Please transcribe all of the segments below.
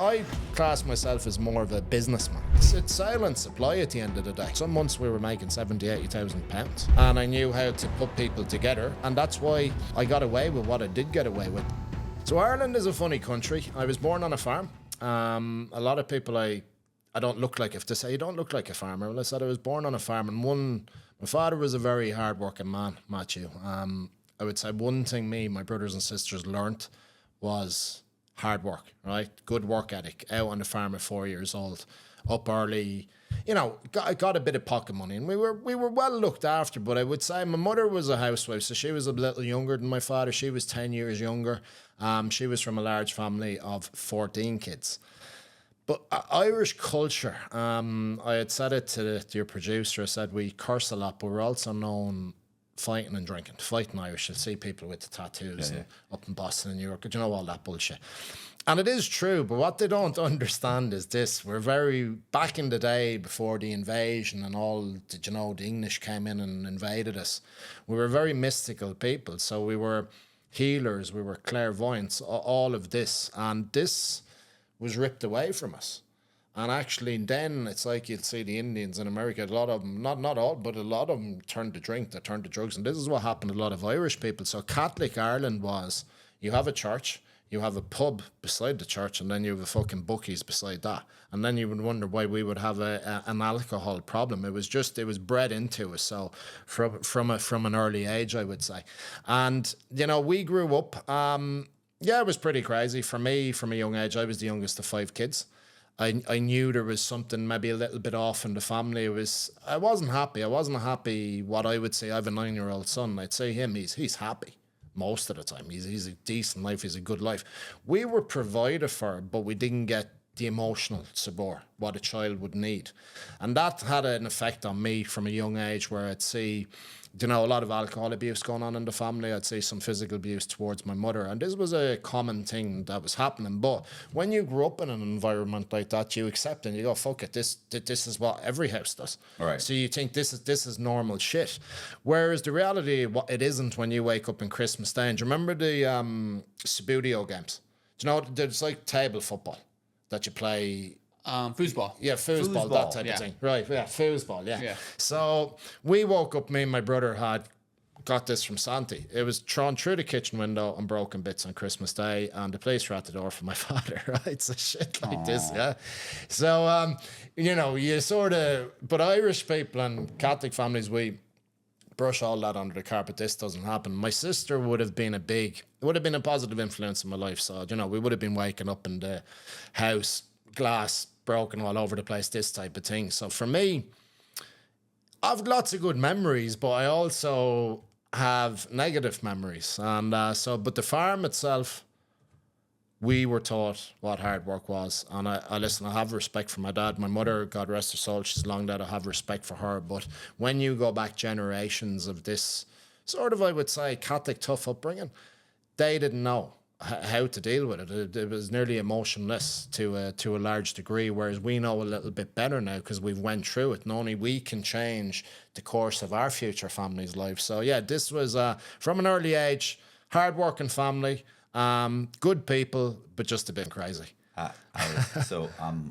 I class myself as more of a businessman. It's sale and supply at the end of the day. Some months we were making 70, 80,000 pounds, and I knew how to put people together, and that's why I got away with what I did get away with. So Ireland is a funny country. I was born on a farm. A lot of people I don't look like, if they say you don't look like a farmer. Well, I said I was born on a farm, and my father was a very hard-working man, Matthew. I would say one thing my brothers and sisters learnt was hard work, right? Good work ethic. Out on the farm at 4 years old, up early, got a bit of pocket money, and we were well looked after. But I would say my mother was a housewife, so she was a little younger than my father. She was 10 years younger. She was from a large family of 14 kids. But Irish culture, I had said it to your producer, I said we curse a lot, but we're also known fighting and drinking. Fighting Irish, you'll see people with the tattoos up in Boston and New York, all that bullshit. And it is true, but what they don't understand is this. We're back in the day before the invasion and all, the English came in and invaded us. We were very mystical people. So we were healers, we were clairvoyants, all of this. And this was ripped away from us. And actually then it's like you'll see the Indians in America, a lot of them, not all, but a lot of them turned to drink, they turned to drugs. And this is what happened to a lot of Irish people. So Catholic Ireland was, you have a church, you have a pub beside the church, and then you have a fucking bookies beside that. And then you would wonder why we would have an alcohol problem. It was bred into us. So from an early age, I would say. And, we grew up, it was pretty crazy. For me, from a young age, I was the youngest of 5 kids. I knew there was something maybe a little bit off in the family. I wasn't happy. I wasn't happy what I would say. I have a 9-year-old son. I'd say him, he's happy most of the time. He's a decent life. He's a good life. We were provided for, but we didn't get the emotional support, what a child would need. And that had an effect on me from a young age where I'd see, a lot of alcohol abuse going on in the family. I'd see some physical abuse towards my mother. And this was a common thing that was happening. But when you grew up in an environment like that, you accept and you go, fuck it, this is what every house does. All right. So you think this is normal shit. Whereas the reality, it isn't when you wake up on Christmas Day. And do you remember the Subbuteo games? Do you know, there's like table football that you play. Foosball. Yeah, foosball, that type of thing. Right, yeah, foosball, yeah. So we woke up, me and my brother had got this from Santi. It was thrown through the kitchen window and broken bits on Christmas Day, and the police were at the door for my father, right? So shit like this, yeah. So, you sort of, but Irish people and Catholic families, we brush all that under the carpet. This doesn't happen. My sister would have been a positive influence in my life. So, we would have been waking up in the house, glass broken all over the place, this type of thing. So for me, I've lots of good memories, but I also have negative memories. And but the farm itself, we were taught what hard work was. And I have respect for my dad. My mother, God rest her soul, she's long dead. I have respect for her. But when you go back generations of this sort of, I would say, Catholic tough upbringing, they didn't know how to deal with it. It was nearly emotionless to a large degree, whereas we know a little bit better now because we've went through it, and only we can change the course of our future family's life. So yeah, this was from an early age, hard-working family, good people, but just a bit crazy. I'm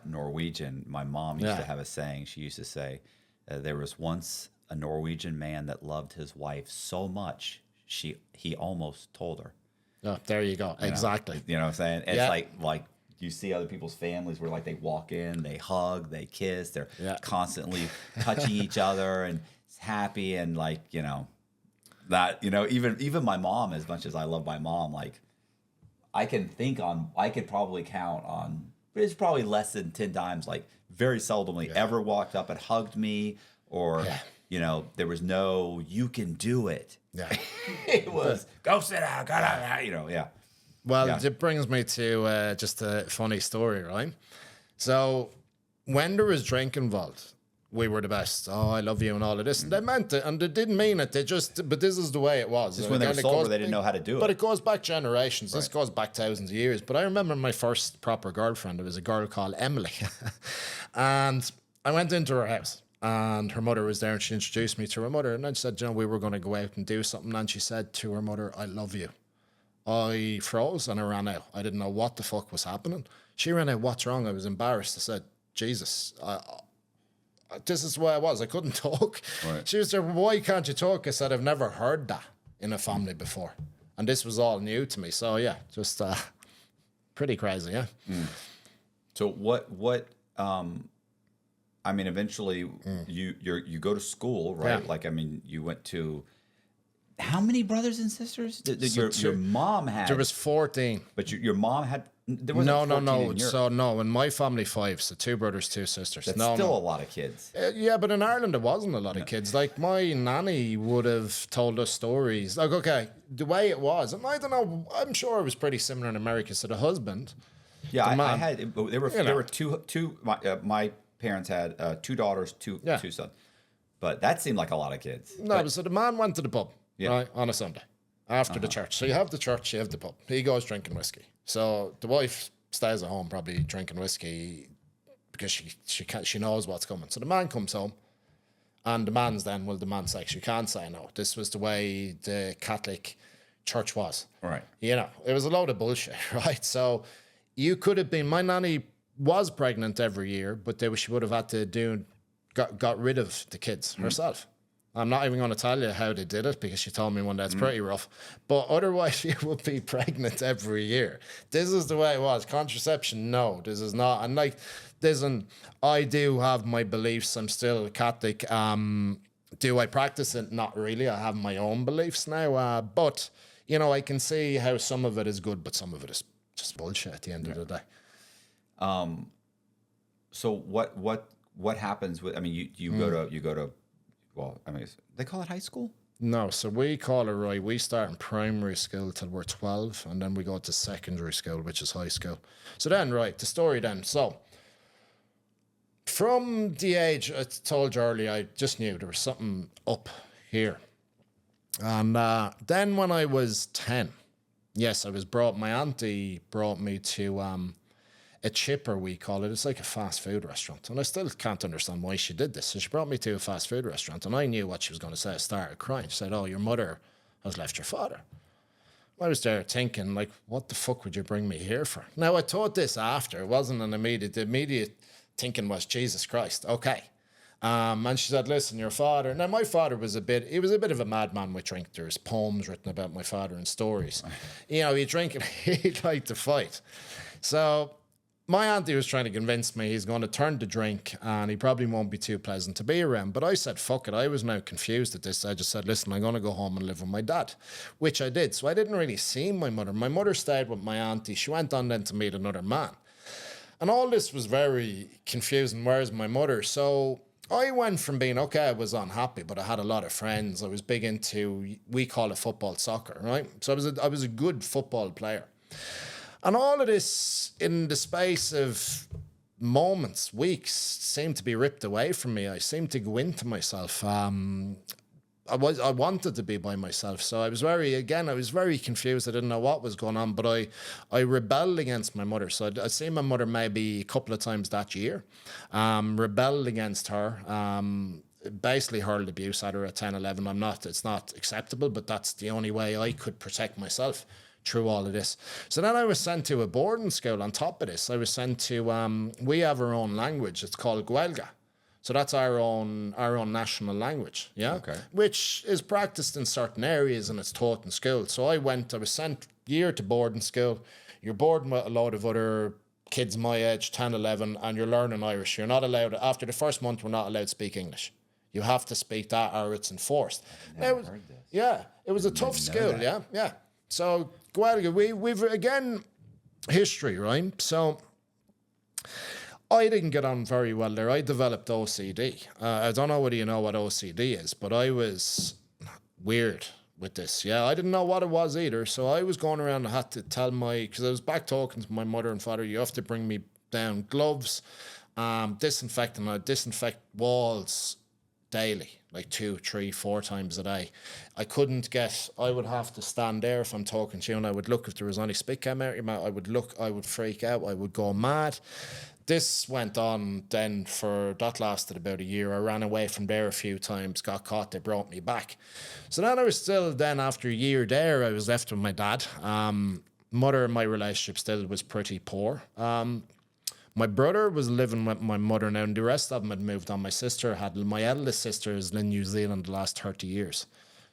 Norwegian. My mom used to have a saying. She used to say, there was once a Norwegian man that loved his wife so much, he almost told her. Oh, there you go. Exactly. You know what I'm saying? It's like you see other people's families where like they walk in, they hug, they kiss, they're constantly touching each other and it's happy, and that, even my mom, as much as I love my mom, like I could probably count on, it's probably less than 10 times, like very seldomly ever walked up and hugged me, or there was no, you can do it. Yeah. It was, go sit down, go down, Well, it brings me to just a funny story, right? So when there was drink involved, we were the best. Oh, I love you and all of this. And they meant it, and they didn't mean it. But this is the way it was. Just when they were sober, they didn't know how to do it. But it goes back generations. Right. This goes back thousands of years. But I remember my first proper girlfriend. It was a girl called Emily. And I went into her house. And her mother was there, and she introduced me to her mother. And then she said, we were going to go out and do something. And she said to her mother, I love you. I froze and I ran out. I didn't know what the fuck was happening. She ran out, what's wrong? I was embarrassed. I said, Jesus, this is where I was. I couldn't talk. Right. She was there, why can't you talk? I said, I've never heard that in a family before. And this was all new to me. So yeah, just pretty crazy, yeah. So I mean, eventually you go to school, right? Yeah. Like, I mean, you went to, how many brothers and sisters? Your mom had? There was 14. But your mom had, there was No. in your, So no, in my family, 5. So 2 brothers, 2 sisters. that's no, still no. a lot of kids. Yeah, but in Ireland there wasn't a lot of kids. Like my nanny would have told us stories. Like, okay, the way it was, and I don't know, I'm sure it was pretty similar in America. So the husband, Yeah, I man, had, there were two my parents had 2 daughters, two sons. But that seemed like a lot of kids. no, so the man went to the pub, right, on a Sunday after the church. So you have the church, you have the pub. He goes drinking whiskey. So the wife stays at home probably drinking whiskey because she knows what's coming. So the man comes home, and the man's then, well, the man's like, you can't say no. This was the way the Catholic church was. Right. You know, it was a load of bullshit, right? So you could have been, my nanny was pregnant every year, but she would have had to got rid of the kids herself. I'm not even going to tell you how they did it because she told me one day it's pretty rough. But otherwise, you would be pregnant every year. This is the way it was. Contraception, no, this is not. And like, I do have my beliefs. I'm still Catholic. Do I practice it? Not really. I have my own beliefs now. But, you know, I can see how some of it is good, but some of it is just bullshit at the end of the day. So what happens with, I mean, you go to, well, I mean, they call it high school? No, so we call it, right, we start in primary school till we're 12, and then we go to secondary school, which is high school. So then, right, the story then. So from the age, I told you earlier, I just knew there was something up here. And then when I was 10, yes, my auntie brought me to a chipper, we call it. It's like a fast food restaurant. And I still can't understand why she did this. So she brought me to a fast food restaurant, and I knew what she was going to say. I started crying. She said, oh, your mother has left your father. I was there thinking, like, what the fuck would you bring me here for? Now, I thought this after. It wasn't an immediate. The immediate thinking was, Jesus Christ, okay. And she said, listen, your father. Now, my father was a bit of a madman with drink. There's poems written about my father and stories. You know, he'd drink and he'd like to fight. So my auntie was trying to convince me he's going to turn to drink and he probably won't be too pleasant to be around. But I said, fuck it. I was now confused at this. I just said, listen, I'm going to go home and live with my dad, which I did. So I didn't really see my mother. My mother stayed with my auntie. She went on then to meet another man. And all this was very confusing. Where's my mother? So I went from being, okay, I was unhappy, but I had a lot of friends. I was big into, we call it football, soccer, right? So I was a good football player. And all of this, in the space of moments, weeks, seemed to be ripped away from me. I seemed to go into myself. I wanted to be by myself. So I was very confused. I didn't know what was going on, but I rebelled against my mother. So I'd seen my mother maybe a couple of times that year, rebelled against her, basically hurled abuse at her at 10, 11. It's not acceptable, but that's the only way I could protect myself through all of this. So then I was sent to a boarding school on top of this. I was sent to, we have our own language. It's called Gaelga. So that's our own national language, yeah? Okay. Which is practiced in certain areas and it's taught in school. So I was sent year to boarding school. You're boarding with a load of other kids my age, 10, 11, and you're learning Irish. You're not allowed, after the first month, we're not allowed to speak English. You have to speak that or it's enforced. I've never heard this. Yeah, it was a tough school, yeah. So, Gaelga, we've, again, history, right? So, I didn't get on very well there. I developed OCD. I don't know whether you know what OCD is, but I was weird with this. Yeah, I didn't know what it was either. So I was going around and had to tell because I was back talking to my mother and father, you have to bring me down gloves, disinfectant. I disinfect walls daily, like 2, 3, 4 times a day. I would have to stand there if I'm talking to you, and I would look if there was any spit came out of your mouth. I would freak out, I would go mad. This went on then that lasted about a year. I ran away from there a few times, got caught, they brought me back. So then I was still, then after a year there, I was left with my dad. Mother, my relationship still was pretty poor. My brother was living with my mother now, and the rest of them had moved on. My eldest sister is in New Zealand the last 30 years.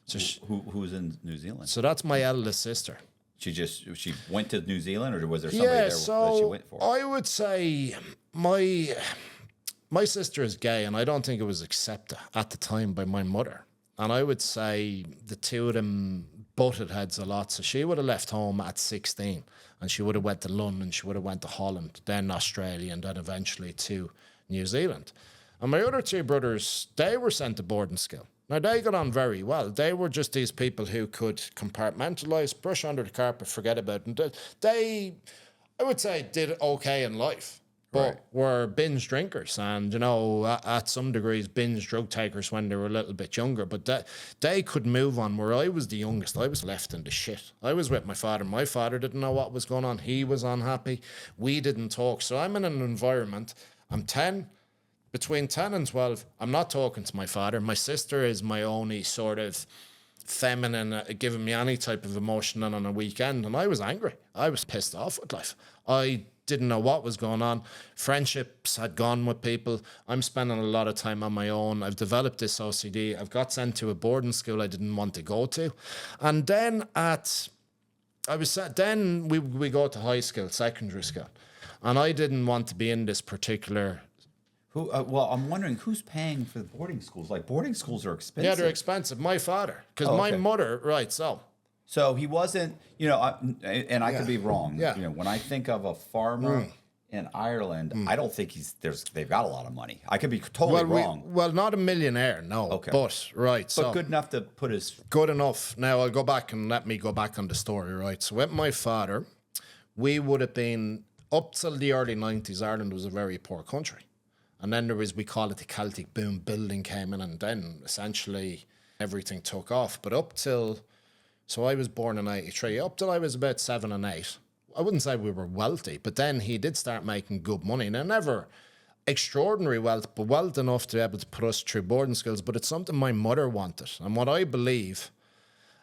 So who's in New Zealand? So that's my eldest sister. She went to New Zealand, or was there somebody there that she went for? I would say my sister is gay, and I don't think it was accepted at the time by my mother. And I would say the two of them butted heads a lot. So she would have left home at 16, and she would have went to London, she would have went to Holland, then Australia, and then eventually to New Zealand. And my other two brothers, they were sent to boarding school. Now, they got on very well. They were just these people who could compartmentalize, brush under the carpet, forget about it. They, I would say, did okay in life, but were binge drinkers and, at some degrees, binge drug takers when they were a little bit younger. But they could move on. Where I was the youngest, I was left in the shit. I was with my father. My father didn't know what was going on. He was unhappy. We didn't talk. So I'm in an environment, I'm 10. Between 10 and 12, I'm not talking to my father. My sister is my only sort of feminine, giving me any type of emotion on a weekend. And I was angry. I was pissed off with life. I didn't know what was going on. Friendships had gone with people. I'm spending a lot of time on my own. I've developed this OCD. I've got sent to a boarding school I didn't want to go to. And then we go to high school, secondary school. And I didn't want to be in this particular... Well, I'm wondering who's paying for the boarding schools. Like, boarding schools are expensive. Yeah, they're expensive. My father, because my mother, right? So he wasn't, and I could be wrong. Yeah. When I think of a farmer in Ireland, I don't think they've got a lot of money. I could be totally wrong. Well, not a millionaire, no. Okay. But But good enough to put his. Good enough. Now I'll go back and let me go back on the story, right? So with my father, we would have been up till the early 90s. Ireland was a very poor country. And then there was, we call it the Celtic boom, building came in, and then essentially everything took off. But so I was born in 83, up till I was about 7 and 8. I wouldn't say we were wealthy, but then he did start making good money. Now, never extraordinary wealth, but wealth enough to be able to put us through boarding schools. But it's something my mother wanted. And what I believe,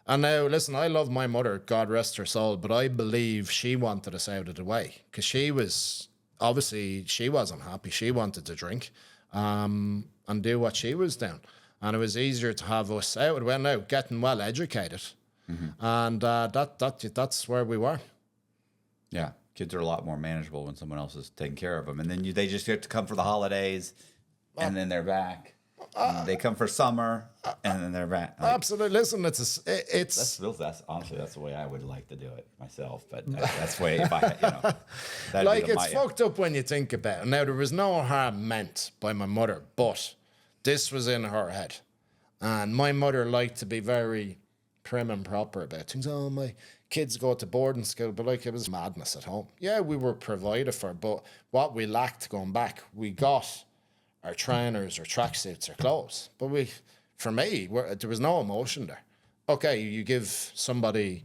and now, listen, I love my mother, God rest her soul, but I believe she wanted us out of the way because obviously, she wasn't happy. She wanted to drink and do what she was doing. And it was easier to have us out, getting well educated. Mm-hmm. And that's where we were. Yeah, kids are a lot more manageable when someone else is taking care of them. And then they just get to come for the holidays, and then they're back. They come for summer, and then they're back. Absolutely. Listen, that's honestly, that's the way I would like to do it myself. But that's the way, if I, like, it's fucked up when you think about it. Now, there was no harm meant by my mother, but this was in her head. And my mother liked to be very prim and proper about things. Oh, my kids go to boarding school, but like, it was madness at home. Yeah, we were provided for, but what we lacked going back, we got our trainers, our tracksuits, our clothes. But there was no emotion there. Okay, you give somebody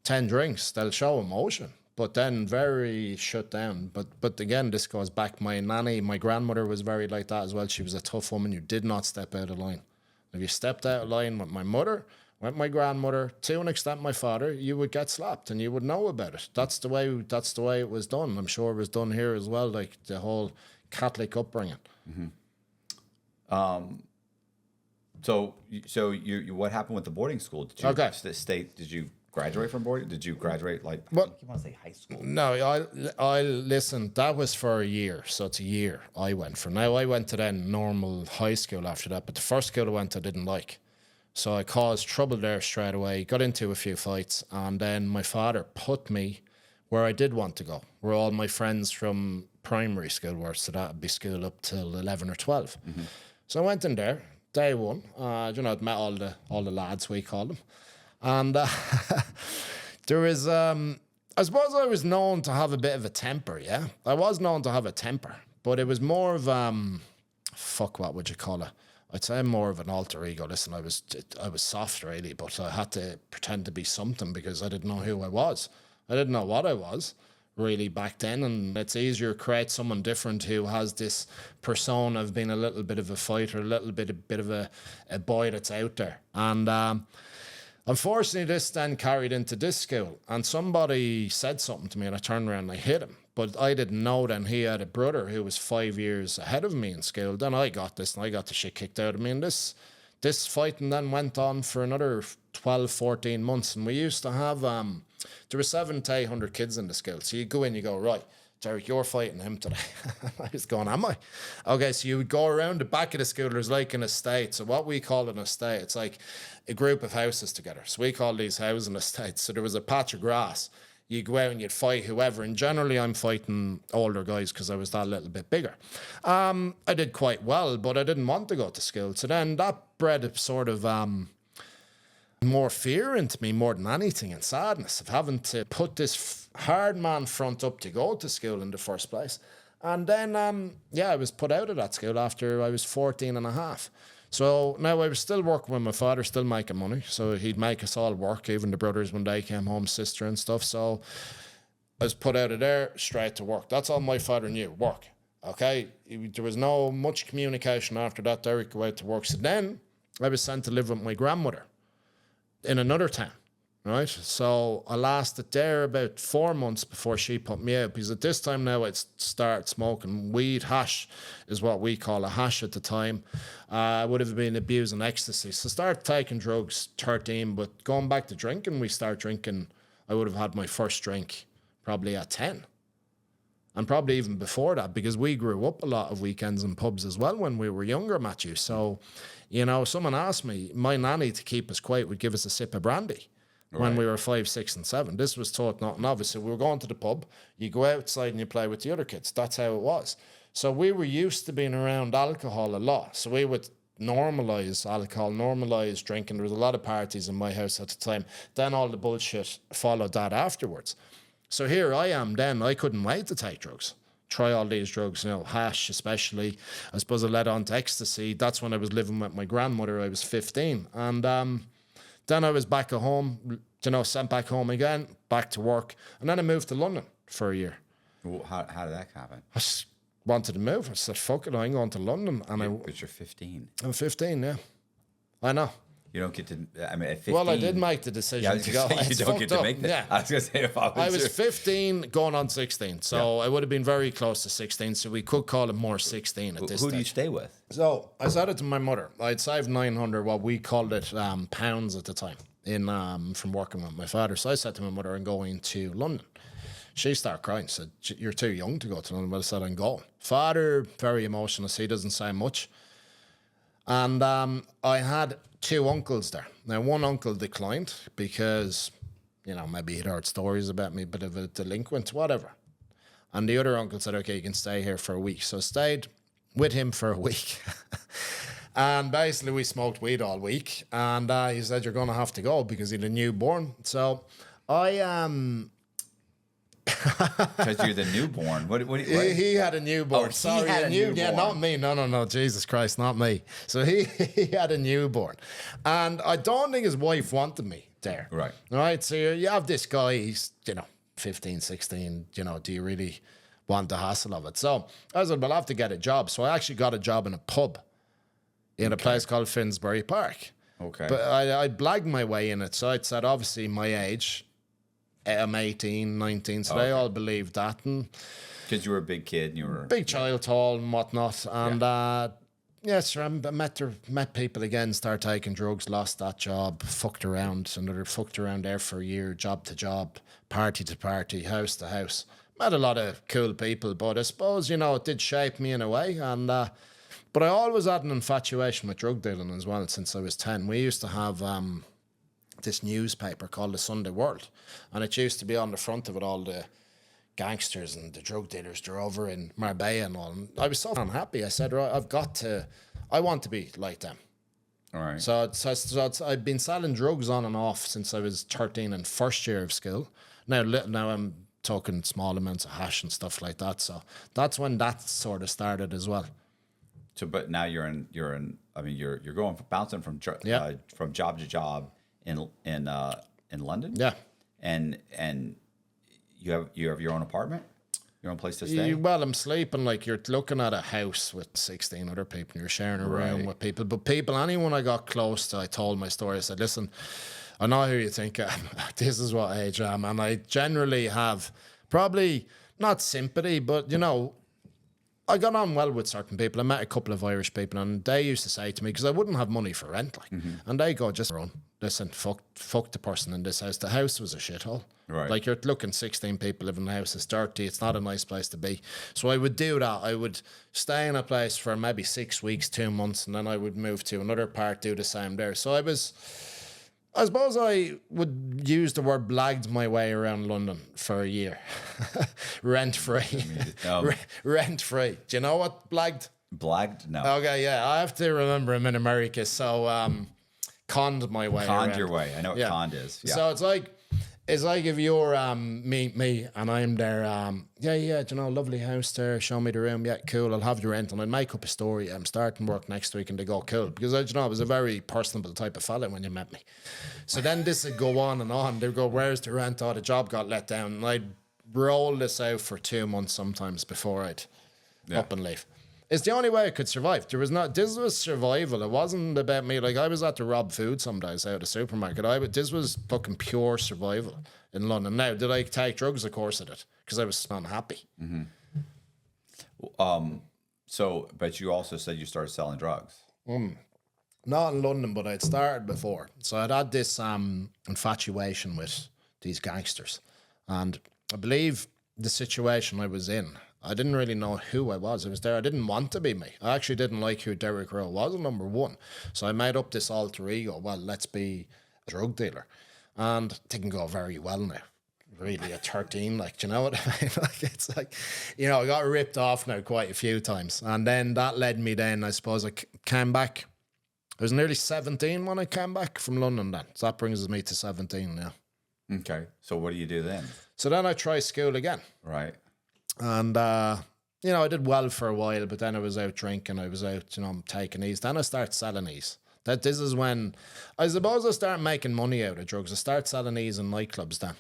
10 drinks, they'll show emotion, but then very shut down. But again, this goes back. My nanny, my grandmother was very like that as well. She was a tough woman. You did not step out of line. If you stepped out of line with my mother, with my grandmother, to an extent my father, you would get slapped and you would know about it. That's the way it was done. I'm sure it was done here as well, like the whole Catholic upbringing. Mm-hmm. So you what happened with the boarding school? Did you Did you graduate from boarding? Did you graduate I think you want to say high school? No, I listen. That was for a year, so it's a year I went for. Now I went to then normal high school after that, but the first school I went to I didn't like, so I caused trouble there straight away. Got into a few fights, and then my father put me where I did want to go, where all my friends from primary school were, so that would be school up till 11 or 12. Mm-hmm. So I went in there, day one, I'd met all the lads, we call them. And there was, I suppose I was known to have a bit of a temper, yeah? I was known to have a temper, but it was more of, what would you call it? I'd say I'm more of an alter ego. Listen, I was soft really, but I had to pretend to be something because I didn't know who I was. I didn't know what I was really back then, and it's easier to create someone different who has this persona of being a little bit of a fighter, a little bit of a boy that's out there. And unfortunately, this then carried into this school, and somebody said something to me, and I turned around and I hit him. But I didn't know then he had a brother who was 5 years ahead of me in school. Then I got this, and I got the shit kicked out of me. And this fighting then went on for another 12, 14 months. And we used to have, there were 700 to 800 kids in the school. So you go in, you go, right, Derek, you're fighting him today. I was going, am I? Okay, so you would go around the back of the school. There's like an estate. So what we call an estate, it's like a group of houses together. So we call these housing estates. So there was a patch of grass. You go out and you'd fight whoever. And generally I'm fighting older guys because I was that little bit bigger. I did quite well, but I didn't want to go to school. So then that bred a sort of more fear into me more than anything, and sadness of having to put this hard man front up to go to school in the first place. And then, I was put out of that school after I was 14 and a half. So now I was still working with my father, still making money. So he'd make us all work, even the brothers when they came home, sister and stuff. So I was put out of there, straight to work. That's all my father knew, work. Okay? There was no much communication after that. Derek go out to work. So then I was sent to live with my grandmother in another town. Right, so I lasted there about 4 months before she put me out, because at this time now I'd start smoking weed. Hash is what we call a hash at the time. I would have been abusing ecstasy. So start taking drugs 13, but going back to drinking, we start drinking. I would have had my first drink probably at 10. And probably even before that, because we grew up a lot of weekends in pubs as well when we were younger, Matthew. So, someone asked me, my nanny, to keep us quiet, would give us a sip of brandy. When we were 5, 6, and 7. This was taught not novice. So we were going to the pub, you go outside and you play with the other kids. That's how it was. So we were used to being around alcohol a lot. So we would normalise alcohol, normalise drinking. There was a lot of parties in my house at the time. Then all the bullshit followed that afterwards. So here I am then. I couldn't wait to take drugs. Try all these drugs, hash especially. I suppose I led on to ecstasy. That's when I was living with my grandmother. I was 15. And then I was back at home, sent back home again, back to work. And then I moved to London for a year. Well, how did that happen? I just wanted to move. I said, fuck it, I'm going to London. But you're 15. I'm 15, yeah. I know. You don't get to, at 15. Well, I did make the decision to go. You don't get to make that. Yeah. I was going to say, if I was 15 going on 16. So I would have been very close to 16. So we could call it more 16 at this stage. Who do you stay with? So I said it to my mother. I'd saved 900, what we called it, pounds at the time, from working with my father. So I said to my mother, I'm going to London. She started crying, said, you're too young to go to London. But I said, I'm going. Father, very emotional. He doesn't say much. And I had 2 uncles there. Now, one uncle declined because, maybe he'd heard stories about me, bit of a delinquent, whatever. And the other uncle said, okay, you can stay here for a week. So I stayed with him for a week. And basically we smoked weed all week. And he said, you're going to have to go because he had a newborn. So I... Because you're the newborn. What? He had a newborn. Oh, sorry, he had a newborn. Yeah, not me. No. Jesus Christ, not me. So he had a newborn. And I don't think his wife wanted me there. Right. So you have this guy, he's, 15, 16, do you really want the hassle of it? So I said, well, I have to get a job. So I actually got a job in a pub in a place called Finsbury Park. Okay. But I blagged my way in it. So I said, obviously, my age, I'm 18, 19, so they all believed that. Because you were a big kid and you were... Big child, tall and whatnot. And, I met people again, started taking drugs, lost that job, fucked around. Another fucked around there for a year, job to job, party to party, house to house. Met a lot of cool people, but I suppose, it did shape me in a way. And but I always had an infatuation with drug dealing as well since I was 10. We used to have... this newspaper called the Sunday World, and it used to be on the front of it all the gangsters and the drug dealers. They're over in Marbella and all. And I was so unhappy. I said, right, I want to be like them. All right. So I've been selling drugs on and off since I was 13 and first year of school. Now I'm talking small amounts of hash and stuff like that. So that's when that sort of started as well. but now you're in. I mean, you're going bouncing from job to job in London. Yeah. And you have your own apartment, your own place to stay. Well, I'm sleeping like you're looking at a house with 16 other people. You're sharing a room with people. But anyone I got close to, I told my story. I said, listen, I know who you think I am. This is what age I am. And I generally have probably not sympathy, but, you know, I got on well with certain people. I met a couple of Irish people, and they used to say to me, because I wouldn't have money for rent, like, and they go, just run. Listen, fuck the person in this house. The house was a shithole. Right. Like, you're looking 16 people live in the house. It's dirty. It's not a nice place to be. So I would do that. I would stay in a place for maybe 6 weeks, 2 months, and then I would move to another part, do the same there. So I suppose I would use the word blagged my way around London for a year. Rent-free. Rent-free. Do you know what blagged? Blagged? No. Okay, yeah. I have to remember I'm in America, so conned my way around. Conned your way. I know what conned is. Yeah. So it's like if you're me and I'm there, do you know, lovely house there, show me the room, yeah, cool, I'll have the rent, and I'd make up a story, I'm starting work next week, and they go, cool, because I was a very personable type of fella when you met me. So then this would go on, they'd go, where's the rent? Oh, the job got let down, and I'd roll this out for 2 months sometimes before I'd up and leave. It's the only way I could survive. This was survival. It wasn't about me. Like, I was at to rob food some days out of the supermarket. This was fucking pure survival in London. Now, did I take drugs? Of course I did, because I was unhappy. So, but you also said you started selling drugs. Not in London, but I'd started before. So I'd had this infatuation with these gangsters. And I believe the situation I was in, I didn't really know who I was. I was there. I didn't want to be me. I actually didn't like who Derek Rowe was, number one. So I made up this alter ego. Well, let's be a drug dealer. And it didn't go very well now. Really, at 13, like, do you know what I mean? Like, it's like, you know, I got ripped off now quite a few times. And then that led me then, I suppose, I came back. I was nearly 17 when I came back from London then. So that brings me to 17 now. Okay. So what do you do then? So then I try school again. Right. And, you know, I did well for a while, but then I was out drinking. I was out, you know, taking these. Then I started selling these. This is when, I suppose I started making money out of drugs. I started selling these in nightclubs then.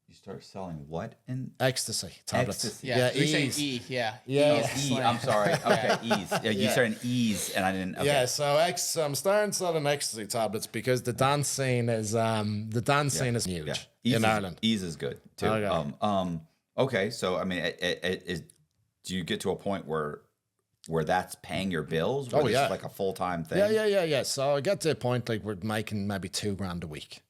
You start selling what in? Ecstasy tablets. Ecstasy. Yeah, Ease. saying E, yeah. Yeah. E. I'm sorry. Okay, ease. Yeah, you started ease, and I didn't. Okay. Yeah, so I'm starting selling ecstasy tablets because the dance scene is huge in Ireland. Ease is good too. Okay. Okay. So I mean, do you get to a point where that's paying your bills? Where this is like a full-time thing. Yeah. So I get to a point like we're making maybe $2,000 a week.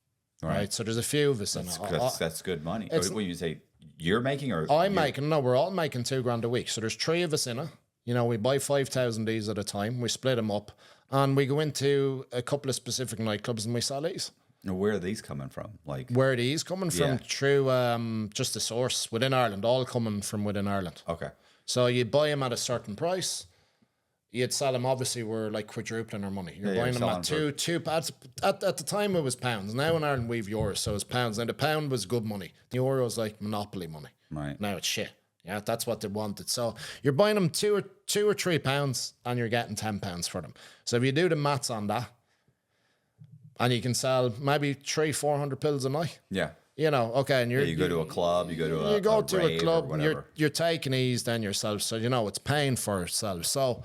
Right. So there's a few of us in it. That's good money. What you say? You're making or I'm making? No, we're all making $2,000 a week. So there's 3 of us in it. You know, we buy 5,000 these at a time. We split them up, and we go into a couple of specific nightclubs and we sell these. Now, where are these coming from? Like, where are these coming from? Through just the source within Ireland. All coming from within Ireland. Okay. So you buy them at a certain price. You'd sell them, obviously, we're like quadrupling our money. You're buying them at two at the time it was pounds. Now in Ireland we've euros, so it's pounds. Now the pound was good money. The euro was like monopoly money. Right. Now it's shit. Yeah, that's what they wanted. So you're buying them two or 3 pounds and you're getting £10 for them. So if you do the maths on that, and you can sell maybe 300-400 pills a night. Yeah. You know, okay, and you go to a club, you go to a club, and you're taking these then yourself, so you know it's paying for itself. So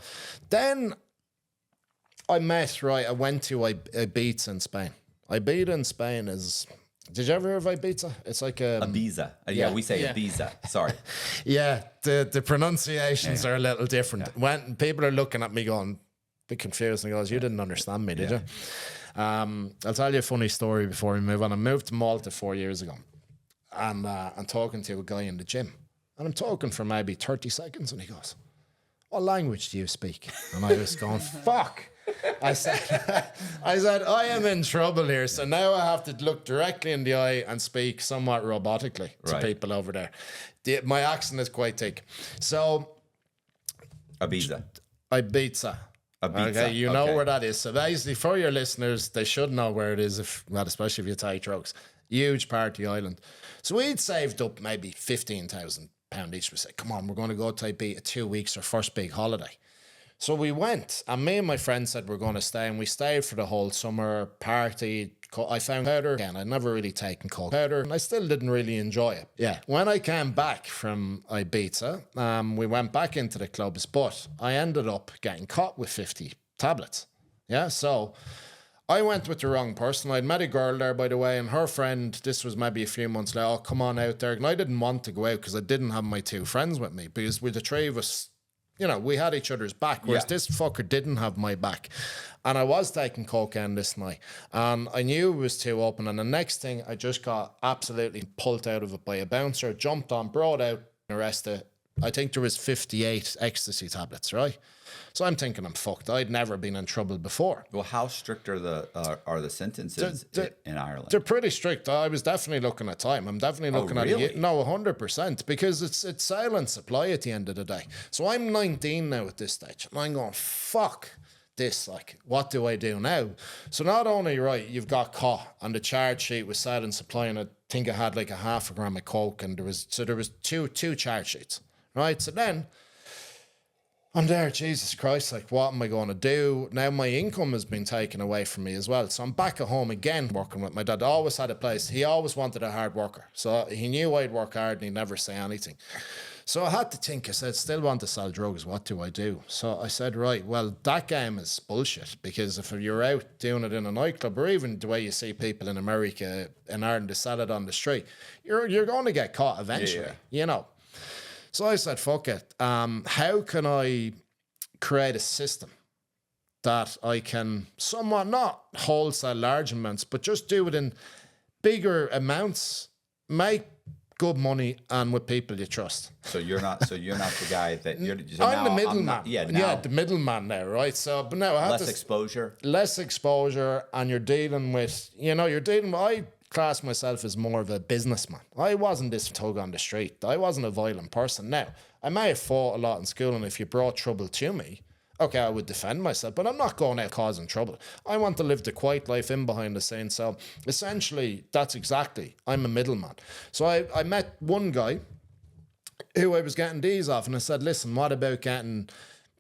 then I went to Ibiza in Spain. Ibiza in Spain is, did you ever hear of Ibiza? It's like Ibiza. Yeah, we say Ibiza. Sorry. Yeah, the pronunciations are a little different. Yeah. When people are looking at me going, a bit confused, and goes, you didn't understand me, did you? I'll tell you a funny story before we move on. I moved to Malta 4 years ago, and I'm talking to a guy in the gym, and I'm talking for maybe 30 seconds, and he goes, what language do you speak? And I was going, fuck. I said, I am in trouble here, so now I have to look directly in the eye and speak somewhat robotically to people over there. My accent is quite thick. So, Ibiza. Okay, you know where that is. So basically, for your listeners, they should know where it is, especially if you take drugs. Huge party island. So we'd saved up maybe 15,000 £100 each. We said, come on, we're going to go to Ibiza 2 weeks, our first big holiday. So we went, and me and my friend said we're going to stay, and we stayed for the whole summer, party. I found powder again. I'd never really taken coke powder, and I still didn't really enjoy it. Yeah. When I came back from Ibiza, we went back into the clubs, but I ended up getting caught with 50 tablets. Yeah, so I went with the wrong person. I'd met a girl there, by the way, and her friend, this was maybe a few months later, oh, come on out there. And I didn't want to go out because I didn't have my two friends with me, because with the three of us, you know, we had each other's back, whereas this fucker didn't have my back. And I was taking cocaine this night, and I knew it was too open. And the next thing, I just got absolutely pulled out of it by a bouncer, jumped on, brought out, arrested. I think there was 58 ecstasy tablets, right? So I'm thinking I'm fucked. I'd never been in trouble before. Well, how strict are the sentences in Ireland? They're pretty strict. I was definitely looking at time. I'm definitely looking at it. No, 100%, because it's silent supply at the end of the day. So I'm 19 now at this stage, and I'm going, fuck this. Like, what do I do now? So not only, right, you've got caught, and the charge sheet was silent supply, and I think I had like a half a gram of coke, and there was two charge sheets, right? So then I'm there, Jesus Christ, like, what am I going to do? Now my income has been taken away from me as well. So I'm back at home again working with my dad. I always had a place. He always wanted a hard worker. So he knew I'd work hard and he'd never say anything. So I had to think. I said, still want to sell drugs. What do I do? So I said, right, well, that game is bullshit, because if you're out doing it in a nightclub, or even the way you see people in America, in Ireland, to sell it on the street, you're going to get caught eventually, you know. So I said, fuck it. How can I create a system that I can somewhat, not wholesale large amounts, but just do it in bigger amounts, make good money, and with people you trust. So you're not the guy that you're. So I'm the middleman. Yeah, the middleman now, right? So, but now I have less exposure, and you're dealing with, I class myself as more of a businessman. I wasn't this thug on the street. I wasn't a violent person. Now, I may have fought a lot in school, and if you brought trouble to me, okay, I would defend myself, but I'm not going out causing trouble. I want to live the quiet life in behind the scenes. So essentially, I'm a middleman. So I met one guy who I was getting these off, and I said, listen, what about getting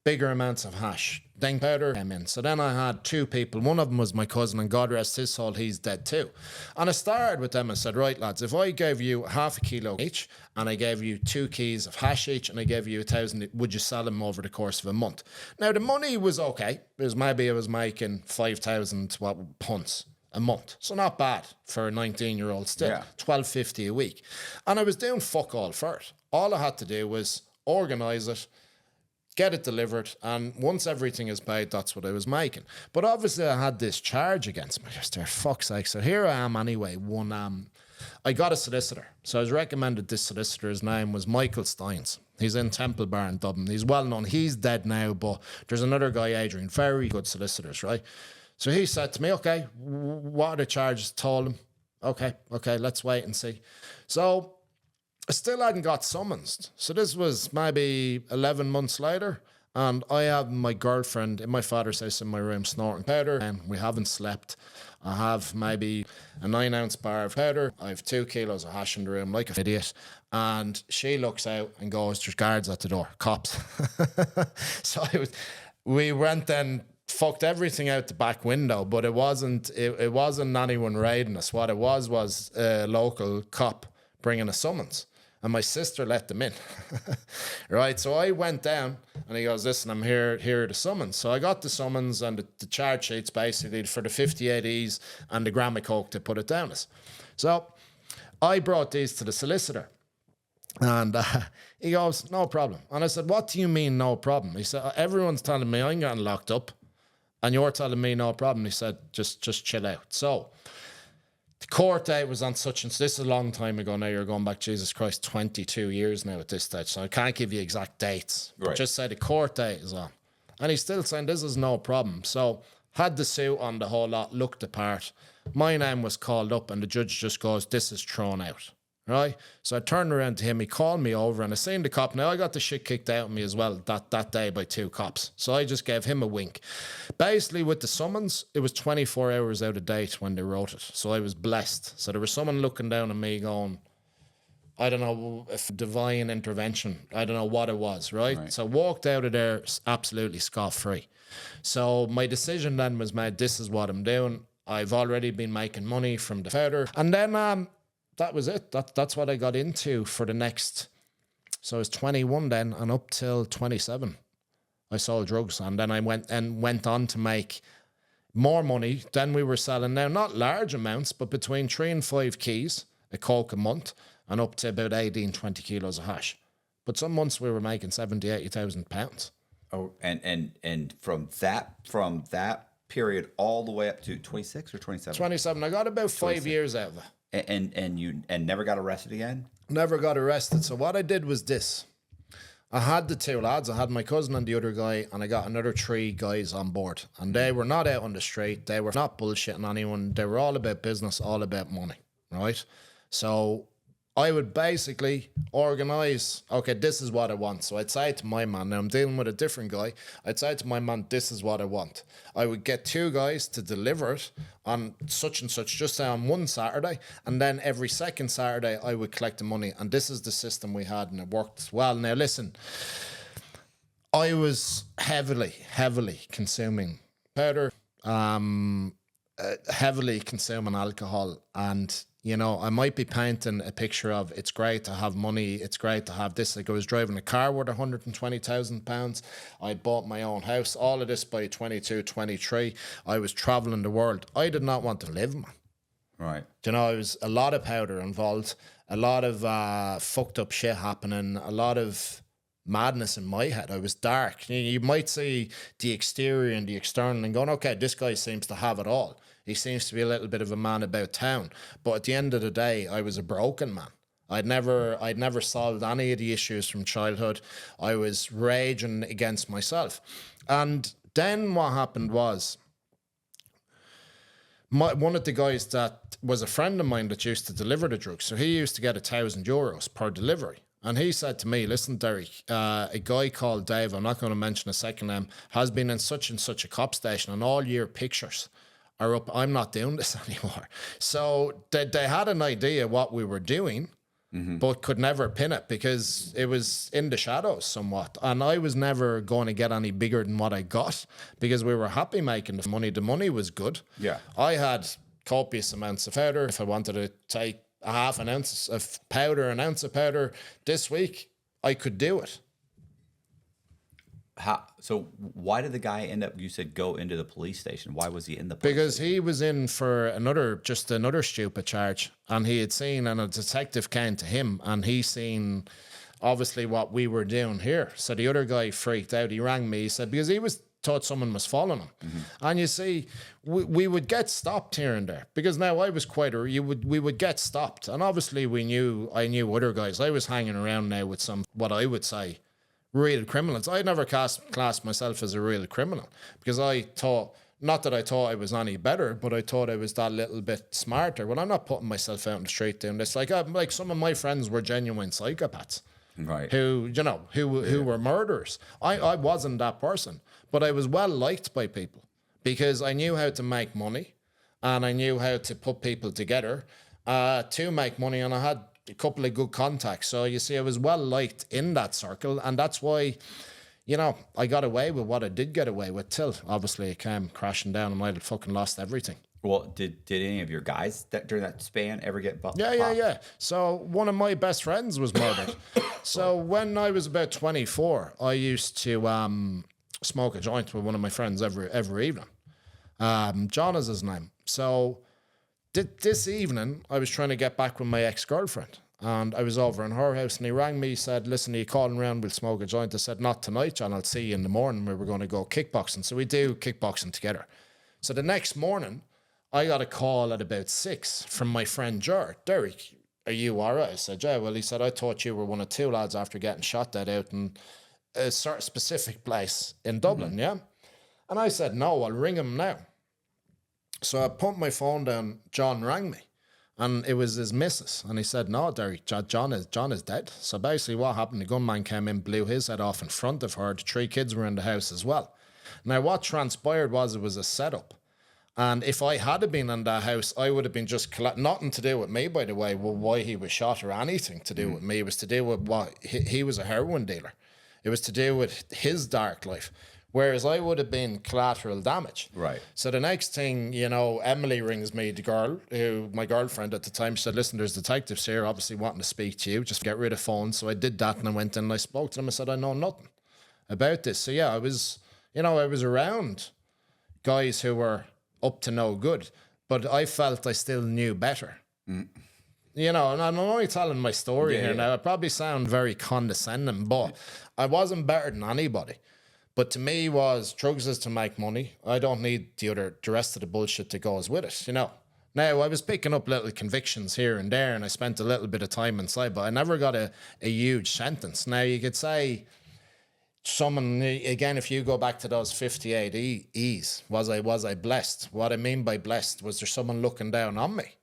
bigger amounts of hash? Then powder came in. So then I had two people. One of them was my cousin, and God rest his soul, he's dead too. And I started with them and said, right, lads, if I gave you half a kilo each, and I gave you 2 keys of hash each, and I gave you 1,000, would you sell them over the course of a month? Now, the money was okay. Maybe I was making 5,000 punts a month. So not bad for a 19-year-old still. Yeah. $12.50 a week. And I was doing fuck all for it. All I had to do was organise it, get it delivered, and once everything is paid, that's what I was making. But obviously I had this charge against me. Just for fuck's sake. So here I am anyway. I got a solicitor. So I was recommended this solicitor. His name was Michael Steins. He's in Temple Bar in Dublin. He's well known. He's dead now, but there's another guy, Adrian, very good solicitors, right? So he said to me, okay, what are the charges? Told him, okay, let's wait and see. So I still hadn't got summonsed. So this was maybe 11 months later, and I have my girlfriend in my father's house in my room snorting powder, and we haven't slept. I have maybe a 9-ounce bar of powder. I have 2 kilos of hash in the room, like an idiot. And she looks out and goes, there's guards at the door, cops. So we went then, fucked everything out the back window, but it wasn't anyone raiding us. What it was a local cop bringing a summons. And my sister let them in. Right? So I went down, and he goes, listen, I'm here are the summons. So I got the summons and the charge sheets basically for the 58Es and the gram of coke to put it down as. So I brought these to the solicitor, and he goes, no problem. And I said, what do you mean no problem? He said, everyone's telling me I'm getting locked up, and you're telling me no problem. He said, just chill out. So the court date was on such and such. This is a long time ago now. You're going back, Jesus Christ, 22 years now at this stage. So I can't give you exact dates. Right. But just say the court date is on. And he's still saying this is no problem. So had the suit on the whole lot, looked the part. My name was called up, and the judge just goes, this is thrown out. Right? So I turned around to him. He called me over, and I seen the cop. Now I got the shit kicked out of me as well that day by 2 cops. So I just gave him a wink. Basically, with the summons, it was 24 hours out of date when they wrote it. So I was blessed. So there was someone looking down at me going, I don't know if divine intervention. I don't know what it was, right? So walked out of there absolutely scot-free. So my decision then was made, this is what I'm doing. I've already been making money from the powder. And then that was it. That's what I got into for the next... So I was 21 then, and up till 27, I sold drugs. And then I went on to make more money. Then we were selling now, not large amounts, but between 3 and 5 keys, a coke a month, and up to about 18, 20 kilos of hash. But some months we were making 70, 80,000 pounds. Oh, and from that period all the way up to 26 or 27? 27. I got about 5 years out of it. And you never got arrested again? Never got arrested. So what I did was this. I had the 2 lads. I had my cousin and the other guy, and I got another 3 guys on board. And they were not out on the street. They were not bullshitting anyone. They were all about business, all about money, right? So I would basically organise, okay, this is what I want. So I'd say to my man, now I'm dealing with a different guy, I'd say to my man, this is what I want. I would get 2 guys to deliver it on such and such, just say on one Saturday, and then every second Saturday I would collect the money. And this is the system we had, and it worked well. Now listen, I was heavily consuming powder, heavily consuming alcohol, and you know, I might be painting a picture of it's great to have money, it's great to have this. Like I was driving a car worth £120,000. I bought my own house. All of this by 22, 23. I was traveling the world. I did not want to live, man. Right. You know, there was a lot of powder involved, a lot of fucked up shit happening, a lot of madness in my head. I was dark. You might see the exterior and the external and going, okay, this guy seems to have it all. He seems to be a little bit of a man about town. But at the end of the day, I was a broken man. I'd never solved any of the issues from childhood. I was raging against myself. And then what happened was, one of the guys that was a friend of mine that used to deliver the drugs, so he used to get €1,000 per delivery. And he said to me, listen, Derek, a guy called Dave, I'm not going to mention a second name, has been in such and such a cop station, and all your pictures are up. I'm not doing this anymore. So they had an idea what we were doing, but could never pin it because it was in the shadows somewhat. And I was never going to get any bigger than what I got because we were happy making the money. The money was good. Yeah. I had copious amounts of powder. If I wanted to take a half an ounce of powder, an ounce of powder this week, I could do it. So why did the guy end up, you said, go into the police station? Why was he in the police Because station? he was in for another stupid charge. And he had seen, and a detective came to him, and he seen obviously what we were doing here. So the other guy freaked out. He rang me. He said, because he thought someone was following him. And you see, we would get stopped here and there because now I was we would get stopped. And obviously I knew other guys. I was hanging around now with some, what I would say, real criminals. I never classed myself as a real criminal because I thought, not that I thought I was any better, but I thought I was that little bit smarter. Well, I'm not putting myself out on the street doing this. Like some of my friends were genuine psychopaths. Right. Who were murderers. I wasn't that person, but I was well liked by people because I knew how to make money and I knew how to put people together to make money, and I had a couple of good contacts. So you see, I was well liked in that circle, and that's why, you know, I got away with what I did get away with till obviously it came crashing down and I had fucking lost everything. Well, did any of your guys during that span ever get popped? Yeah. So one of my best friends was murdered. So when I was about 24, I used to smoke a joint with one of my friends every evening. John is his name. So this evening, I was trying to get back with my ex-girlfriend. And I was over in her house, and he rang me, he said, listen, are you calling around, we'll smoke a joint? I said, not tonight, John, I'll see you in the morning. We were going to go kickboxing. So we do kickboxing together. So the next morning, I got a call at about 6 from my friend Ger. Derek, are you all right? I said, yeah. Well, he said, I thought you were one of 2 lads after getting shot dead out in a certain specific place in Dublin, yeah? And I said, no, I'll ring him now. So I put my phone down, John rang me, and it was his missus. And he said, no, Derek, John is dead. So basically what happened, the gunman came in, blew his head off in front of her. The 3 kids were in the house as well. Now what transpired was it was a setup. And if I had been in that house, I would have been just nothing to do with me, by the way, well, why he was shot or anything to do with me. It was to do with what he was a heroin dealer. It was to do with his dark life. Whereas I would have been collateral damage. Right. So the next thing, you know, Emily rings me, the girl, my girlfriend at the time. She said, listen, there's detectives here obviously wanting to speak to you. Just get rid of phones. So I did that and I went in and I spoke to them. I said, I know nothing about this. So yeah, I was around guys who were up to no good, but I felt I still knew better. You know, and I'm only telling my story here now. I probably sound very condescending, but I wasn't better than anybody. But to me was drugs is to make money. I don't need the rest of the bullshit that goes with it, you know. Now, I was picking up little convictions here and there, and I spent a little bit of time inside, but I never got a huge sentence. Now, you could say someone, again, if you go back to those 58 E's, was I blessed? What I mean by blessed, was there someone looking down on me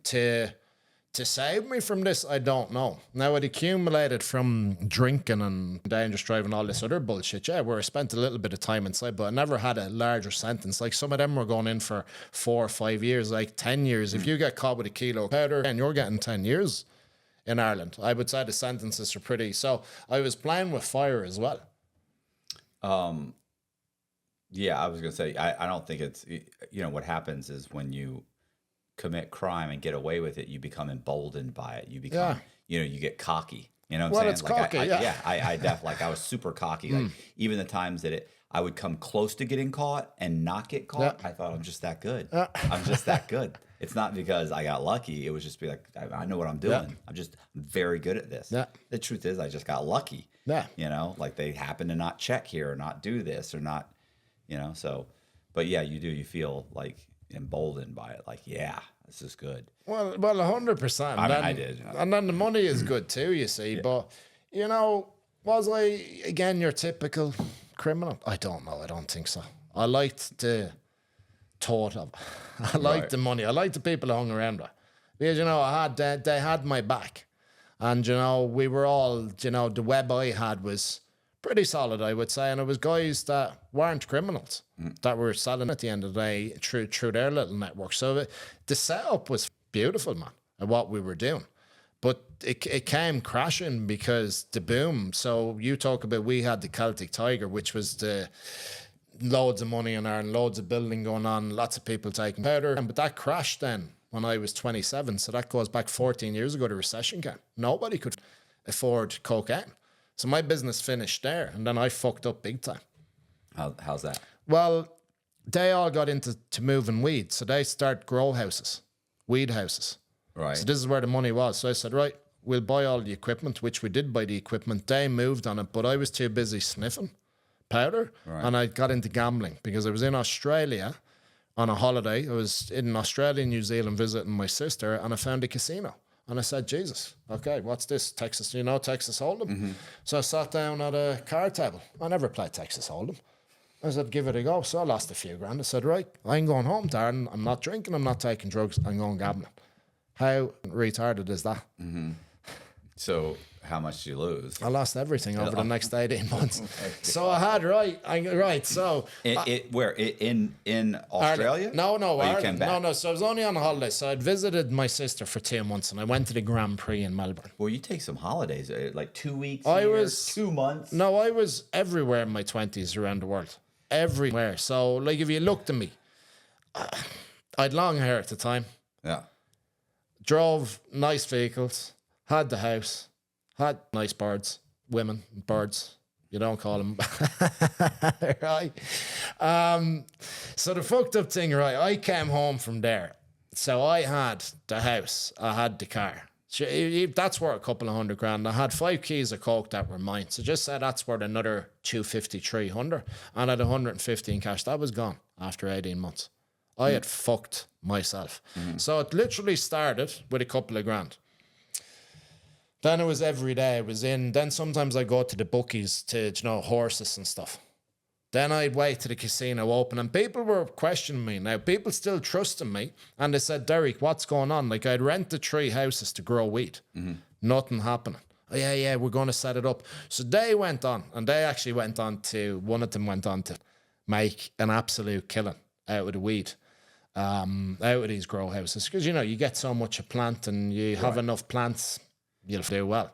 to save me from this? I don't know. Now, it accumulated from drinking and dangerous driving, all this other bullshit, where I spent a little bit of time inside, but I never had a larger sentence. Like, some of them were going in for 4 or 5 years, like 10 years. If you get caught with a kilo of powder, and you're getting 10 years in Ireland. I would say the sentences are pretty. So I was playing with fire as well. Yeah, I was going to say, I don't think it's, you know, what happens is when you commit crime and get away with it, you become emboldened by it. You become, you know, you get cocky. You know what I'm saying? It's cocky, I definitely, like, I was super cocky. Like, even the times that I would come close to getting caught and not get caught, I thought, I'm just that good. I'm just that good. It's not because I got lucky. It was just be like, I know what I'm doing. I'm just very good at this. The truth is, I just got lucky. You know, like, they happen to not check here or not do this or not, you know, so, but yeah, you feel like emboldened by it. Like, yeah, this is good. Well, 100%. I mean, I did. And then the money is good too, you see. But, you know, was I, again, your typical criminal? I don't know. I don't think so. I liked the thought of it. I liked the money. I liked the people who hung around with. Because, you know, they had my back. And, you know, we were all, you know, the web I had was pretty solid, I would say. And it was guys that weren't criminals that were selling at the end of the day through their little network. So the setup was beautiful, man, of what we were doing. But it came crashing because the boom. So you talk about, we had the Celtic Tiger, which was the loads of money in Ireland, loads of building going on, lots of people taking powder. But that crashed then when I was 27. So that goes back 14 years ago, the recession came. Nobody could afford cocaine. So my business finished there, and then I fucked up big time. How's that? Well, they all got into moving weed. So they start grow houses, weed houses. Right. So this is where the money was. So I said, right, we'll buy all the equipment, which we did buy the equipment. They moved on it, but I was too busy sniffing powder. Right. And I got into gambling because I was in Australia on a holiday. I was in Australia and New Zealand visiting my sister, and I found a casino. And I said, Jesus, okay, what's this? Texas, you know, Texas Hold'em. So I sat down at a card table. I never played Texas Hold'em. I said, give it a go. So I lost a few grand. I said, right, I'm going home, Darren. I'm not drinking. I'm not taking drugs. I'm going gambling. How retarded is that? So how much did you lose? I lost everything over the next 18 months. So I had, so... Where? In Australia? No, Ireland. You came back? No, so I was only on a holiday. So I'd visited my sister for 2 months, and I went to the Grand Prix in Melbourne. Well, you take some holidays, like 2 weeks I here, was 2 months? No, I was everywhere in my 20s around the world. Everywhere. So, like, if you looked at me, I had long hair at the time. Yeah. Drove nice vehicles, had the house, had nice birds, women, birds. You don't call them. Right? So the fucked up thing, right? I came home from there. So I had the house, I had the car. So that's worth a couple of $100,000. I had 5 keys of coke that were mine. So just say that's worth another 250, 300. And I had 150 in cash. That was gone after 18 months. I had fucked myself. So it literally started with a couple of grand. Then it was every day. I was in. Then sometimes I go to the bookies to, you know, horses and stuff. Then I'd wait to the casino open, and people were questioning me. Now, people still trusting me, and they said, Derek, what's going on? Like, I'd rented 3 houses to grow weed. Nothing happening. Oh, yeah, we're going to set it up. So they went on, and they actually went on to, one of them went on to make an absolute killing out of the weed. out of these grow houses because you get so much a plant and you have enough plants, you'll do well.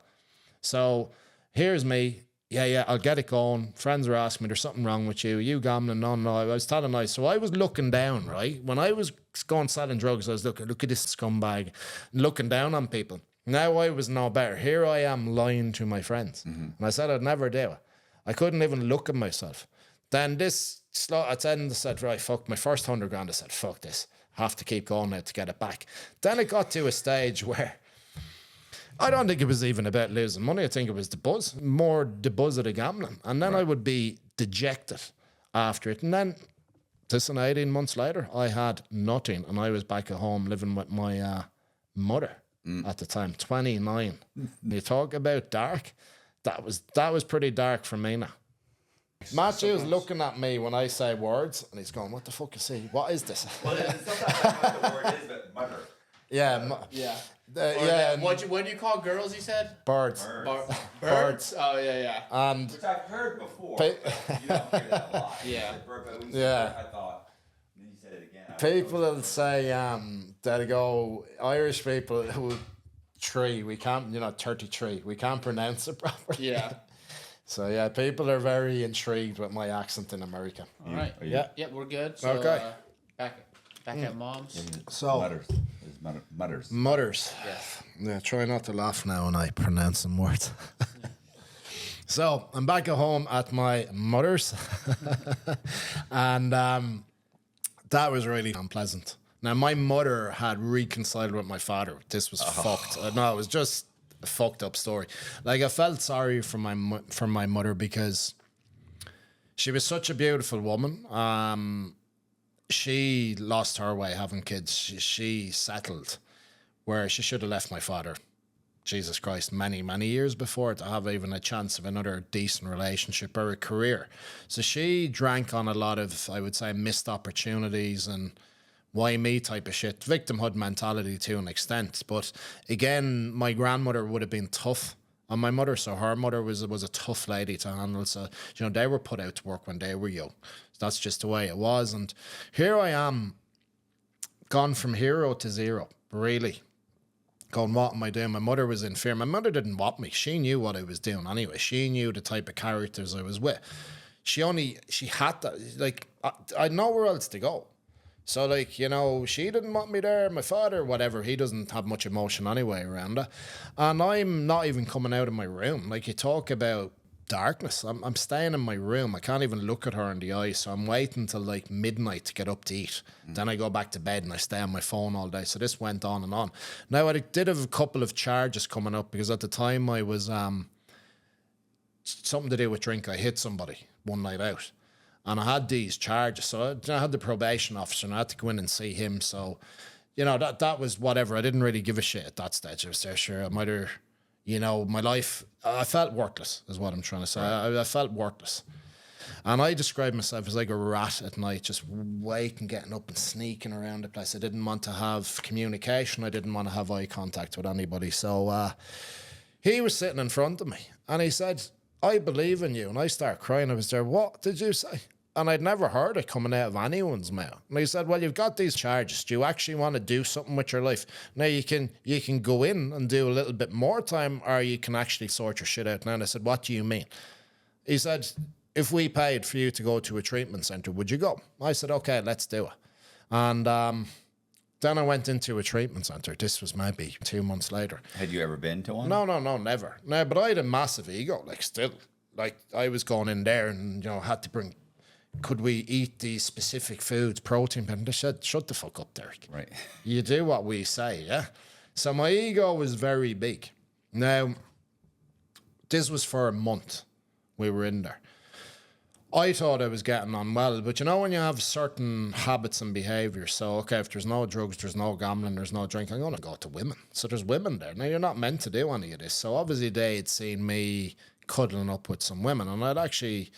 So here's me. Yeah, I'll get it going. Friends were asking me, there's something wrong with you. Are you gambling? No, I was telling lies. So I was looking down, right? When I was going selling drugs, I was looking, look at this scumbag, looking down on people. Now I was no better. Here I am lying to my friends. And I said I'd never do it. I couldn't even look at myself. Then at the end I said, right, fuck, my first 100 grand, I said, fuck this. I have to keep going now to get it back. Then it got to a stage where I don't think it was even about losing money. I think it was the buzz, more the buzz of the gambling. And then I would be dejected after it. And then, 18 months later, I had nothing. And I was back at home living with my mother at the time, 29. You talk about dark. That was pretty dark for me now. Matthew's looking at me when I say words, and he's going, what the fuck is he? What is this? Well, it's not what the word is, but mother. What do you call girls? He said birds. Birds. Oh yeah. And which I've heard before. You don't hear that a lot. Yeah. I thought. And then you said it again. People will say they'll go Irish people who we can't 33. We can't pronounce it properly. Yeah. So yeah, people are very intrigued with my accent in America. All right. Yeah, we're good. So, okay. Back at mom's. So Mutters. Yes. Yeah, try not to laugh now when I pronounce some words. So I'm back at home at my mother's, and that was really unpleasant. Now my mother had reconciled with my father. This was fucked. No, it was just a fucked up story. Like I felt sorry for my mother because she was such a beautiful woman. She lost her way having kids. She settled where she should have left my father, Jesus Christ, many, many years before to have even a chance of another decent relationship or a career. So she drank on a lot of, I would say, missed opportunities and why me type of shit, victimhood mentality to an extent. But again, my grandmother would have been tough on my mother, so her mother was a tough lady to handle. So they were put out to work when they were young. So that's just the way it was. And here I am, gone from hero to zero, really. Going, what am I doing? My mother was in fear. My mother didn't want me. She knew what I was doing anyway. She knew the type of characters I was with. She had to, like, I had nowhere else to go. So, like, she didn't want me there. My father, whatever, he doesn't have much emotion anyway around it. And I'm not even coming out of my room. Like, you talk about darkness. I'm staying in my room. I can't even look at her in the eye. So I'm waiting till, like, midnight to get up to eat. Then I go back to bed and I stay on my phone all day. So this went on and on. Now, I did have a couple of charges coming up because at the time I was something to do with drink. I hit somebody one night out. And I had these charges. So I had the probation officer and I had to go in and see him. So, that was whatever. I didn't really give a shit at that stage. I was there, sure. I might have, my life, I felt worthless is what I'm trying to say. I felt worthless. And I described myself as like a rat at night, just waking, getting up and sneaking around the place. I didn't want to have communication. I didn't want to have eye contact with anybody. So he was sitting in front of me and he said, I believe in you. And I started crying. I was there, what did you say? And I'd never heard it coming out of anyone's mouth. And he said, well, you've got these charges. Do you actually want to do something with your life? Now, you can go in and do a little bit more time, or you can actually sort your shit out now. And I said, what do you mean? He said, if we paid for you to go to a treatment centre, would you go? I said, okay, let's do it. And then I went into a treatment centre. This was maybe 2 months later. Had you ever been to one? No, never. No, but I had a massive ego, like still. Like I was going in there and, had to bring... Could we eat these specific foods, protein? And they said, shut the fuck up, Derek. Right. You do what we say, yeah? So my ego was very big. Now, this was for a month we were in there. I thought I was getting on well, but when you have certain habits and behaviours, so, okay, if there's no drugs, there's no gambling, there's no drink, I'm going to go to women. So there's women there. Now, you're not meant to do any of this. So obviously they had seen me cuddling up with some women, and I'd actually...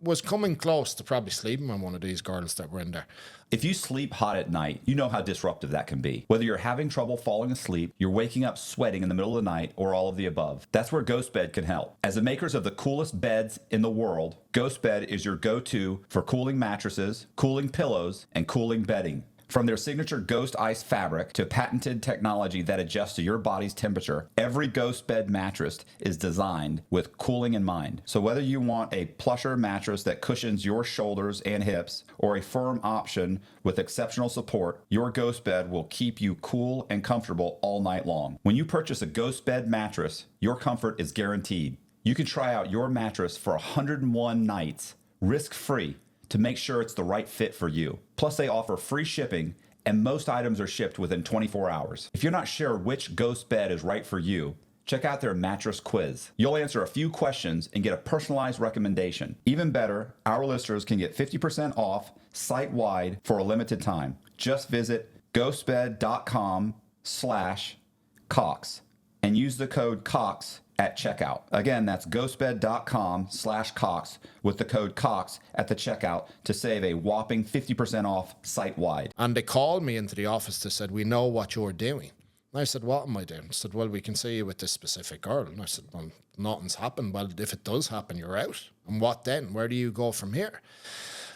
was coming close to probably sleeping with one of these girls that were in there. If you sleep hot at night, you know how disruptive that can be. Whether you're having trouble falling asleep, you're waking up sweating in the middle of the night, or all of the above. That's where Ghost Bed can help. As the makers of the coolest beds in the world, Ghost Bed is your go-to for cooling mattresses, cooling pillows, and cooling bedding. From their signature Ghost Ice fabric to patented technology that adjusts to your body's temperature, every Ghost Bed mattress is designed with cooling in mind. So whether you want a plusher mattress that cushions your shoulders and hips, or a firm option with exceptional support, your Ghost Bed will keep you cool and comfortable all night long. When you purchase a Ghost Bed mattress, your comfort is guaranteed. You can try out your mattress for 101 nights, risk-free, to make sure it's the right fit for you. Plus, they offer free shipping, and most items are shipped within 24 hours. If you're not sure which Ghost Bed is right for you, check out their mattress quiz. You'll answer a few questions and get a personalized recommendation. Even better, our listeners can get 50% off site-wide for a limited time. Just visit ghostbed.com/Cox and use the code COX at checkout. Again, that's ghostbed.com/Cox with the code COX at the checkout to save a whopping 50% off site-wide. And they called me into the office. They said, we know what you're doing. And I said, what am I doing? They said, well, we can see you with this specific girl. And I said, well, nothing's happened. Well, if it does happen, you're out. And what then? Where do you go from here?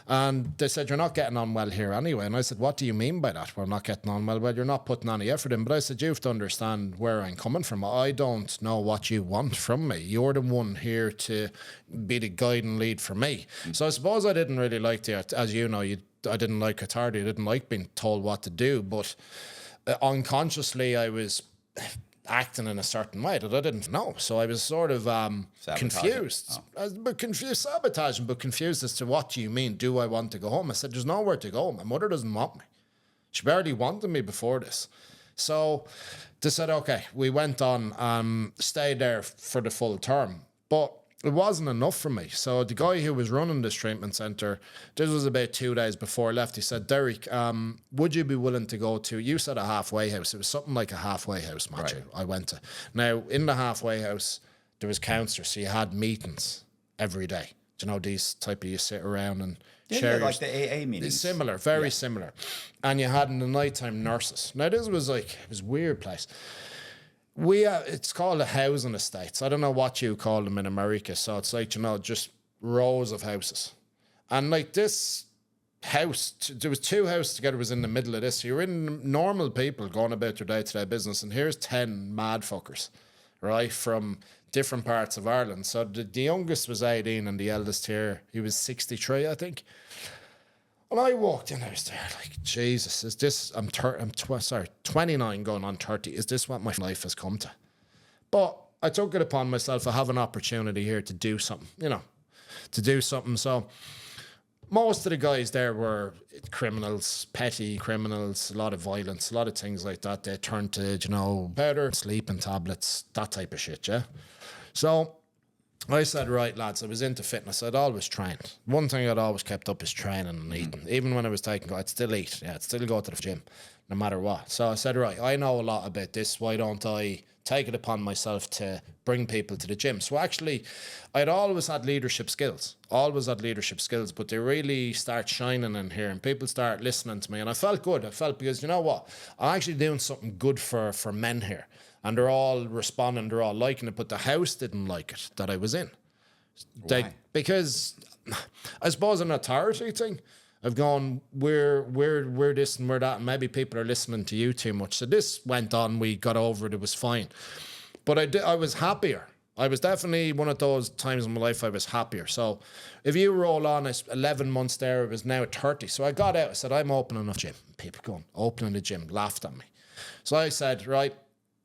And they said, you're not getting on well here anyway. And I said, what do you mean by that? We're not getting on well. Well, you're not putting any effort in. But I said, you have to understand where I'm coming from. I don't know what you want from me. You're the one here to be the guide and lead for me. So I suppose I didn't really like the, as you know, I didn't like authority. I didn't like being told what to do. But unconsciously, I was acting in a certain way that I didn't know. So I was sort of confused. Sabotaging, but confused as to what do you mean? Do I want to go home? I said, there's nowhere to go. My mother doesn't want me. She barely wanted me before this. So they said, okay, we went on, stayed there for the full term. But it wasn't enough for me. So the guy who was running this treatment centre, this was about 2 days before I left, he said, Derek, would you be willing to go to, you said a halfway house. It was something like a halfway house, Matthew, right. I went to. Now, in the halfway house, there was counsellors, so you had meetings every day. Do you know, these type of, you sit around and share like the AA meetings. Similar, very similar. And you had in the nighttime nurses. Now, this was like, it was a weird place. It's called a housing estates. I don't know what you call them in America. So it's like, you know, just rows of houses. And like this house, there was 2 houses together, was in the middle of this. So you're in normal people going about their day-to-day business. And here's 10 mad fuckers, right, from different parts of Ireland. So the youngest was 18 and the eldest here, he was 63, I think. And I walked in, I was there like, Jesus, is this, I'm 29 going on 30. Is this what my life has come to? But I took it upon myself. I have an opportunity here to do something, you know, to do something. So most of the guys there were criminals, petty criminals, a lot of violence, a lot of things like that. They turned to, you know, powder, sleeping tablets, that type of shit, yeah? So I said, right, lads, I was into fitness. I'd always trained. One thing I'd always kept up is training and eating. Even when I was taking, I'd still eat. Yeah, I'd still go to the gym, no matter what. So I said, right, I know a lot about this. Why don't I take it upon myself to bring people to the gym? So actually, I'd always had leadership skills. But they really start shining in here and people start listening to me. And I felt good. I felt, because you know what? I'm actually doing something good for men here. And they're all responding, they're all liking it, but the house didn't like it that I was in. Why? Because I suppose an authority thing. I've gone, we're this and we're that, and maybe people are listening to you too much. So this went on, we got over it, it was fine. But I was happier. I was definitely one of those times in my life I was happier. So if you roll on, 11 months there, it was now 30. So I got out, I said, I'm opening a gym. People going, opening a gym, laughed at me. So I said, right,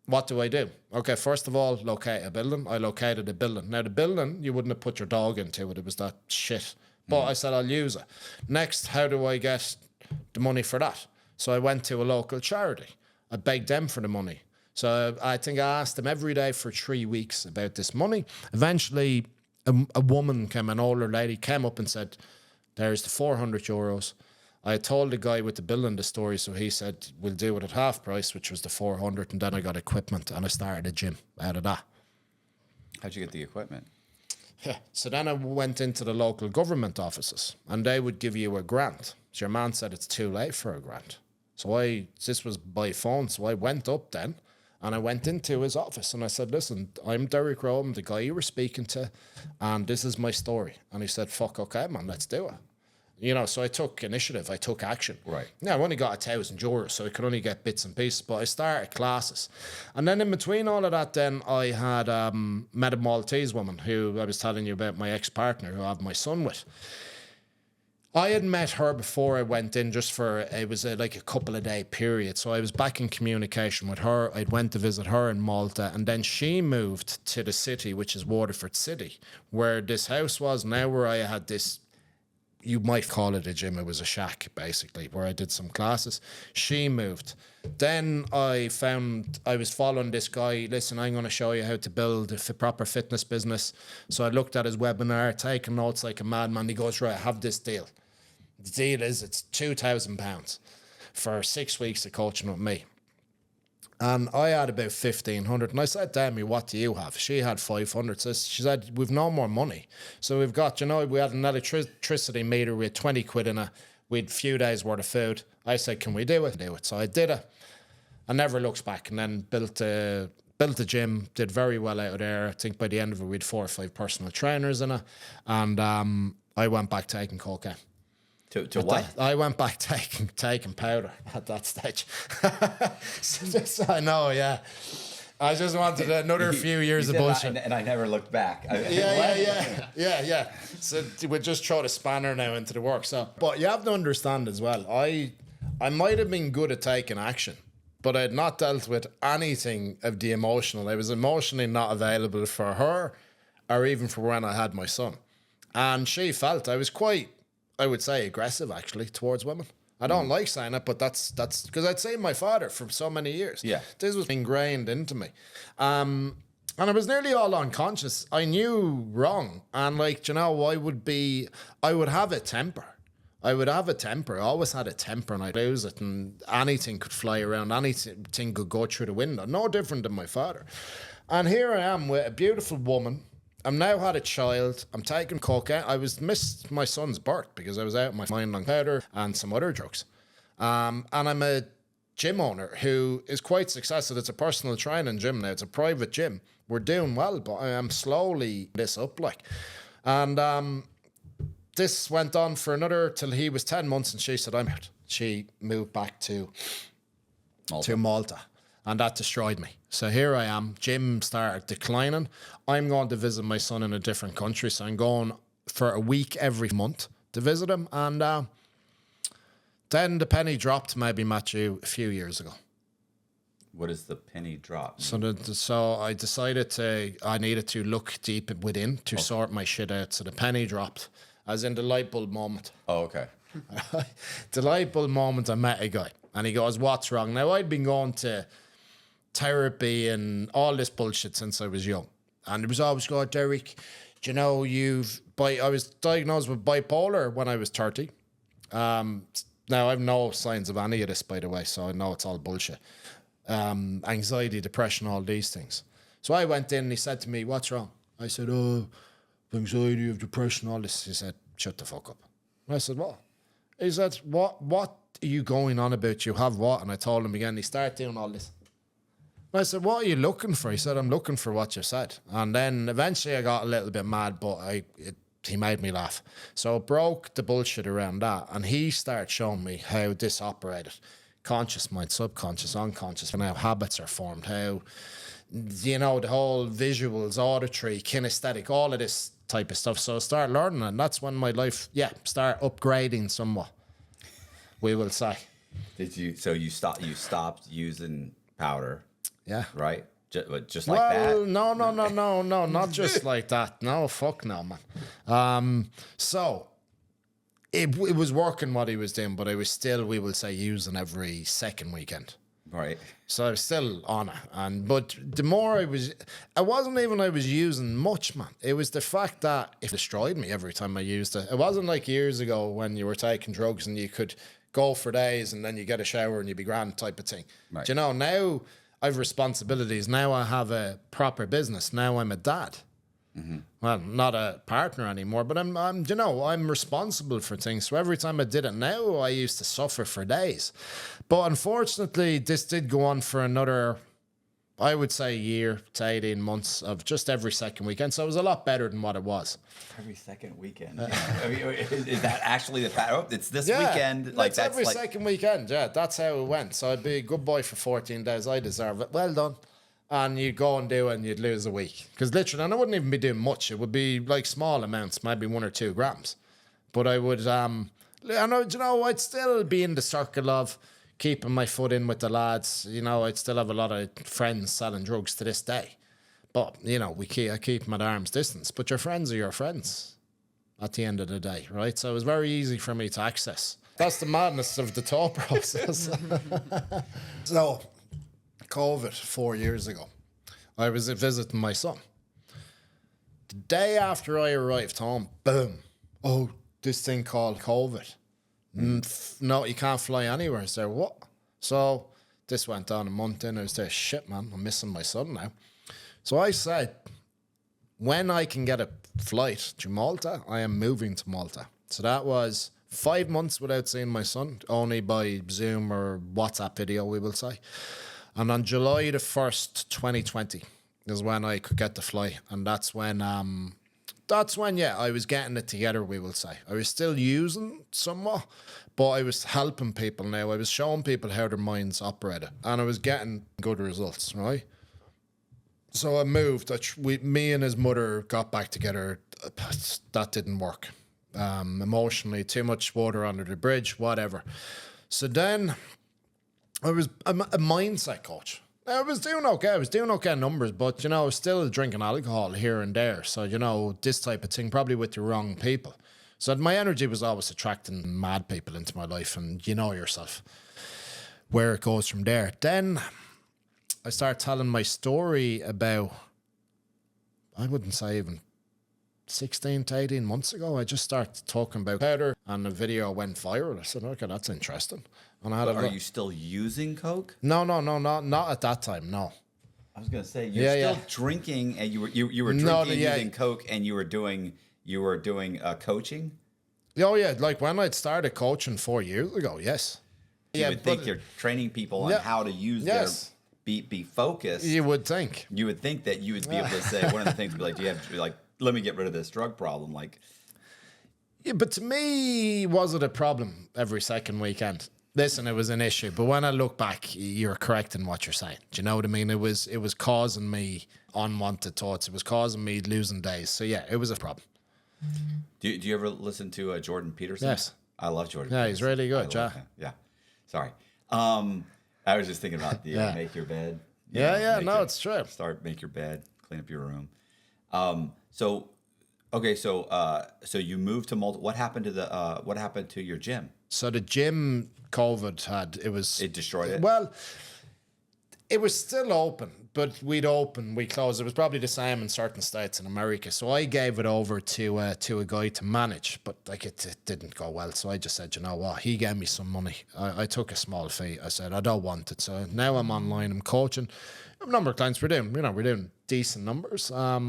what do I do? Okay, first of all, locate a building. I located a building. Now, the building, you wouldn't have put your dog into it. It was that shit. But I said, I'll use it. Next, how do I get the money for that? So I went to a local charity. I begged them for the money. So I think I asked them every day for 3 weeks about this money. Eventually, a woman came, an older lady, came up and said, there's the 400 euros. I told the guy with the building the story, so he said, we'll do it at half price, which was the 400, and then I got equipment, and I started a gym out of that. How'd you get the equipment? Yeah. So then I went into the local government offices, and they would give you a grant. So your man said it's too late for a grant. So this was by phone, so I went up then, and I went into his office, and I said, listen, I'm Derek Rowe, I'm the guy you were speaking to, and this is my story. And he said, fuck, okay, man, let's do it. You know, so I took initiative, I took action. Right. Yeah, I only got €1,000, so I could only get bits and pieces, but I started classes. And then in between all of that, then I had met a Maltese woman who I was telling you about, my ex-partner who I have my son with. I had met her before I went in just for, it was like a couple of day period. So I was back in communication with her. I went to visit her in Malta, and then she moved to the city, which is Waterford City, where this house was now, where I had this, you might call it a gym. It was a shack, basically, where I did some classes. She moved. Then I found, I was following this guy. Listen, I'm going to show you how to build a proper fitness business. So I looked at his webinar, taking notes like a madman. He goes, right, I have this deal. The deal is it's £2,000 for 6 weeks of coaching with me. And I had about 1,500. And I said, Demi, what do you have? She had 500. So she said, we've no more money. So we've got, you know, we had an electricity meter. We had 20 quid in it. We had a few days worth of food. I said, can we do it? Do it. So I did it. I never looked back. And then built a gym, did very well out of there. I think by the end of it, we had 4 or 5 personal trainers in it. And I went back taking cocaine. To what? I went back taking powder at that stage. I know, yeah. I just wanted another few years of bullshit. And I never looked back. Yeah. So we just throw the spanner now into the work. So, but you have to understand as well, I might have been good at taking action, but I had not dealt with anything of the emotional. I was emotionally not available for her or even for when I had my son. And she felt I was quite, I would say, aggressive actually towards women. I don't like saying it, but that's because I'd seen my father for so many years. Yeah. This was ingrained into me. And I was nearly all unconscious. I knew wrong. And like, you know, I would have a temper. I always had a temper, and I'd lose it, and anything could fly around, anything could go through the window. No different than my father. And here I am with a beautiful woman. I've now had a child. I'm taking cocaine. I missed my son's birth because I was out my mind on powder and some other drugs. And I'm a gym owner who is quite successful. It's a personal training gym now. It's a private gym. We're doing well, but I am slowly this up like. And this went on for another till he was 10 months, and she said, I'm out. She moved back to Malta. And that destroyed me. So here I am. Gym started declining. I'm going to visit my son in a different country. So I'm going for a week every month to visit him. And then the penny dropped, maybe, Matthew, a few years ago. What is the penny drop? So I decided I needed to look deep within to sort my shit out. So the penny dropped, as in the light bulb moment. Oh, okay. The light bulb moment, I met a guy. And he goes, what's wrong? Now, I'd been going to therapy and all this bullshit since I was young. And it was always going, Derek, do you know, I was diagnosed with bipolar when I was 30. Now, I have no signs of any of this, by the way, so I know it's all bullshit. Anxiety, depression, all these things. So I went in and he said to me, what's wrong? I said, anxiety, of depression, all this. He said, shut the fuck up. And I said, what? He said, what are you going on about? You have what? And I told him again. He started doing all this. And I said, what are you looking for? He said, I'm looking for what you said. And then eventually I got a little bit mad, but he made me laugh. So it broke the bullshit around that. And he started showing me how this operated. Conscious mind, subconscious, unconscious, and how habits are formed, how, you know, the whole visuals, auditory, kinesthetic, all of this type of stuff. So I started learning, and that's when my life, started upgrading somewhat, we will say. So you stopped using powder? Yeah. Right? Just like that? No, not just like that. No, fuck no, man. So it was working what he was doing, but I was still, we will say, using every second weekend. Right. So I was still on it. But the more I was using much, man. It was the fact that it destroyed me every time I used it. It wasn't like years ago when you were taking drugs and you could go for days and then you get a shower and you'd be grand type of thing. Right. Do you know, now I have responsibilities. Now I have a proper business. Now I'm a dad. Mm-hmm. Well, not a partner anymore, but I'm responsible for things. So every time I did it now, I used to suffer for days. But unfortunately, this did go on for another, I would say a year to 18 months of just every second weekend. So it was a lot better than what it was. Every second weekend. I mean, is that actually the fact? Oh, it's this Yeah, weekend. Like that's every second weekend. Yeah, that's how it went. So I'd be a good boy for 14 days. I deserve it. Well done. And you'd go and do it and you'd lose a week. Because literally, and I wouldn't even be doing much. It would be like small amounts, maybe 1 or 2 grams. But I would, I'd still be in the circle of keeping my foot in with the lads. I'd still have a lot of friends selling drugs to this day. But, I keep them at arm's distance. But your friends are your friends at the end of the day, right? So it was very easy for me to access. That's the madness of the thought process. So, COVID 4 years ago, I was visiting my son. The day after I arrived home, boom. Oh, this thing called COVID. No, you can't fly anywhere. I said, what? So this went on a month in. I was there, shit, man, I'm missing my son now. So I said, when I can get a flight to Malta, I am moving to Malta. So that was 5 months without seeing my son, only by Zoom or WhatsApp video, we will say. And on July the 1st, 2020 is when I could get the flight. And that's when, I was getting it together, we will say. I was still using somewhat, but I was helping people now. I was showing people how their minds operated, and I was getting good results, right? So I moved. Me and his mother got back together. That didn't work. Emotionally, too much water under the bridge, whatever. So then I was a mindset coach. I was doing okay. I was doing okay numbers, but, I was still drinking alcohol here and there. So, this type of thing, probably with the wrong people. So my energy was always attracting mad people into my life, and you know yourself where it goes from there. Then I started telling my story about, I wouldn't say even 16 to 18 months ago. I just started talking about powder, and the video went viral. I said, okay, that's interesting. And Are you still using coke? No, not at that time. No. I was gonna say you're still drinking, and you were drinking using coke, and you were doing coaching. Oh yeah, like when I'd started coaching 4 years ago. Yes. You would think you're training people on how to use their be focused. You would think. You would think that you would be able to say one of the things would be like, do you have like, let me get rid of this drug problem, like. Yeah, but to me, was it a problem every second weekend? Listen, it was an issue, but when I look back, you're correct in what you're saying. Do you know what I mean? It was causing me unwanted thoughts. It was causing me losing days. So yeah, it was a problem. Do you ever listen to Jordan Peterson? Yes, I love Jordan. Yeah, Peterson. he's really good. Yeah. Sorry, I was just thinking about the make your bed. It's true. Make your bed, clean up your room. So you moved to Malta. What happened to your gym? So the gym, COVID it destroyed it? Well, it was still open, but we closed. It was probably the same in certain states in America. So I gave it over to a guy to manage, but like it didn't go well. So I just said, you know what? He gave me some money. I took a small fee. I said, I don't want it. So now I'm online. I'm coaching. A number of clients we're doing decent numbers, a